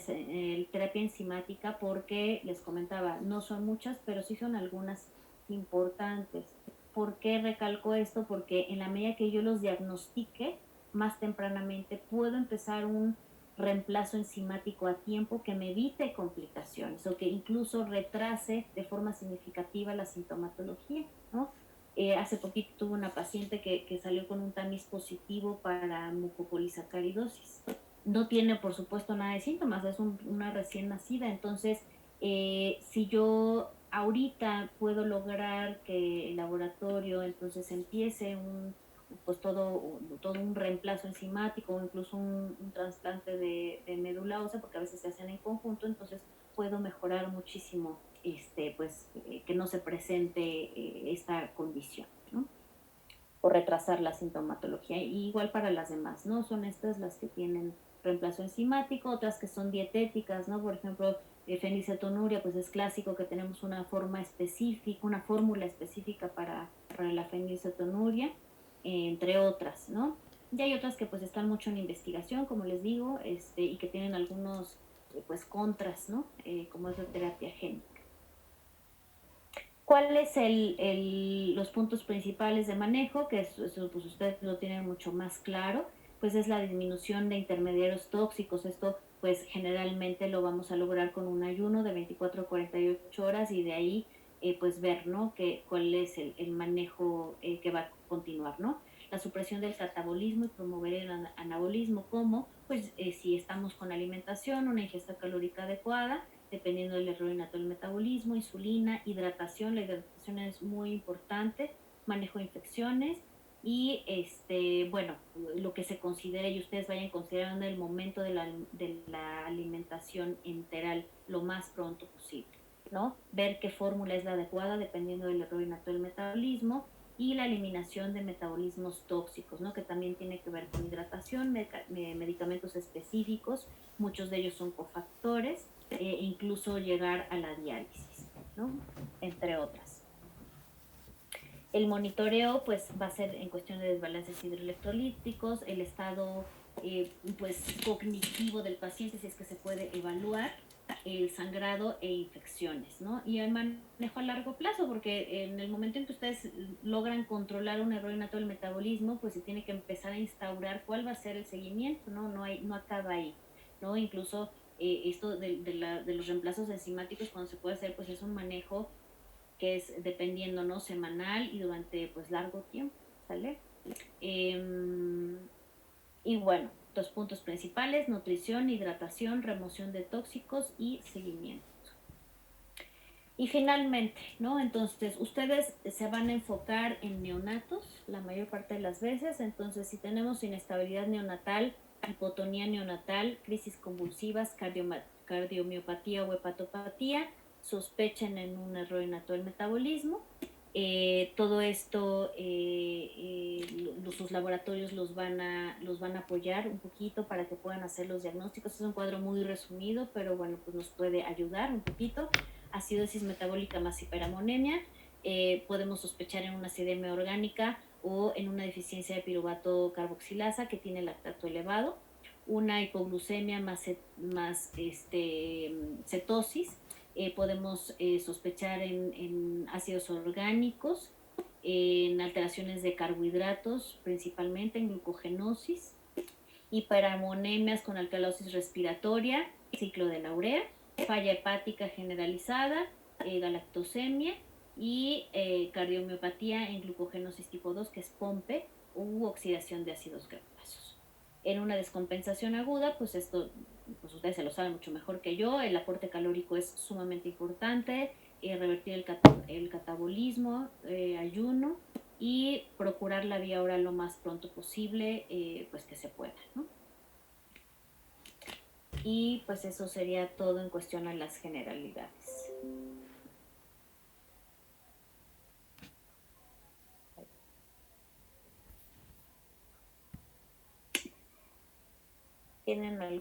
terapia enzimática porque les comentaba, no son muchas, pero sí son algunas importantes. ¿Por qué recalco esto? Porque en la medida que yo los diagnostique más tempranamente, puedo empezar un reemplazo enzimático a tiempo que me evite complicaciones o que incluso retrase de forma significativa la sintomatología, ¿no? Hace poquito tuve una paciente que salió con un tamiz positivo para mucopolisacaridosis. No tiene, por supuesto, nada de síntomas, es una recién nacida. Entonces, si yo ahorita puedo lograr que el laboratorio entonces empiece pues todo un reemplazo enzimático o incluso un trasplante de médula ósea, porque a veces se hacen en conjunto, entonces puedo mejorar muchísimo pues que no se presente esta condición, ¿no? O retrasar la sintomatología. Y igual para las demás, ¿no? Son estas las que tienen reemplazo enzimático, otras que son dietéticas, ¿no? Por ejemplo, fenilcetonuria, pues es clásico que tenemos una forma específica, una fórmula específica para la fenilcetonuria, entre otras, ¿no? Y hay otras que pues están mucho en investigación, como les digo, y que tienen algunos pues contras, ¿no? Como es la terapia génica. ¿Cuáles los puntos principales de manejo? Que eso pues ustedes lo tienen mucho más claro. pues es la disminución de intermediarios tóxicos. Esto pues generalmente lo vamos a lograr con un ayuno de 24 a 48 horas y de ahí pues ver, ¿no? Cuál es el manejo que va a continuar, ¿no? La supresión del catabolismo y promover el anabolismo, como pues si estamos con alimentación, una ingesta calórica adecuada, dependiendo del error innato del metabolismo, insulina, hidratación, la hidratación es muy importante, manejo de infecciones y bueno, lo que se considere y ustedes vayan considerando el momento de la alimentación enteral lo más pronto posible, ¿no? Ver qué fórmula es la adecuada dependiendo del error innato del metabolismo y la eliminación de metabolismos tóxicos, ¿no? Que también tiene que ver con hidratación, medicamentos específicos, muchos de ellos son cofactores, incluso llegar a la diálisis, ¿no? Entre otras. El monitoreo pues va a ser en cuestión de desbalances hidroelectrolíticos, el estado pues cognitivo del paciente, si es que se puede evaluar, el sangrado e infecciones, ¿no? Y el manejo a largo plazo, porque en el momento en que ustedes logran controlar un error innato del metabolismo, pues se tiene que empezar a instaurar cuál va a ser el seguimiento, ¿no? No acaba ahí, ¿no? Incluso esto de los reemplazos enzimáticos, cuando se puede hacer, pues es un manejo que es dependiendo, ¿no? Semanal y durante pues largo tiempo, ¿sale? Y bueno, dos puntos principales: nutrición, hidratación, remoción de tóxicos y seguimiento. Y finalmente, ¿no? Entonces, ustedes se van a enfocar en neonatos la mayor parte de las veces. Entonces, si tenemos inestabilidad neonatal, hipotonía neonatal, crisis convulsivas, cardiomiopatía o hepatopatía, sospechen en un error innato del metabolismo. Todo esto, sus laboratorios los van a apoyar un poquito para que puedan hacer los diagnósticos. Es un cuadro muy resumido, pero bueno, pues nos puede ayudar un poquito. Acidosis metabólica más hiperamonemia, podemos sospechar en una acidemia orgánica o en una deficiencia de piruvato carboxilasa que tiene lactato elevado, una hipoglucemia más cetosis, podemos sospechar en ácidos orgánicos, en alteraciones de carbohidratos, principalmente en glucogenosis, hiperammonemias con alcalosis respiratoria, ciclo de la urea, falla hepática generalizada, galactosemia y cardiomiopatía en glucogenosis tipo 2, que es POMPE, u oxidación de ácidos grasos. En una descompensación aguda, pues esto, pues ustedes se lo saben mucho mejor que yo, el aporte calórico es sumamente importante, revertir el catabolismo, ayuno y procurar la vía oral lo más pronto posible, pues que se pueda, ¿no? Y pues eso sería todo en cuestión a las generalidades. ¿Tienen algo?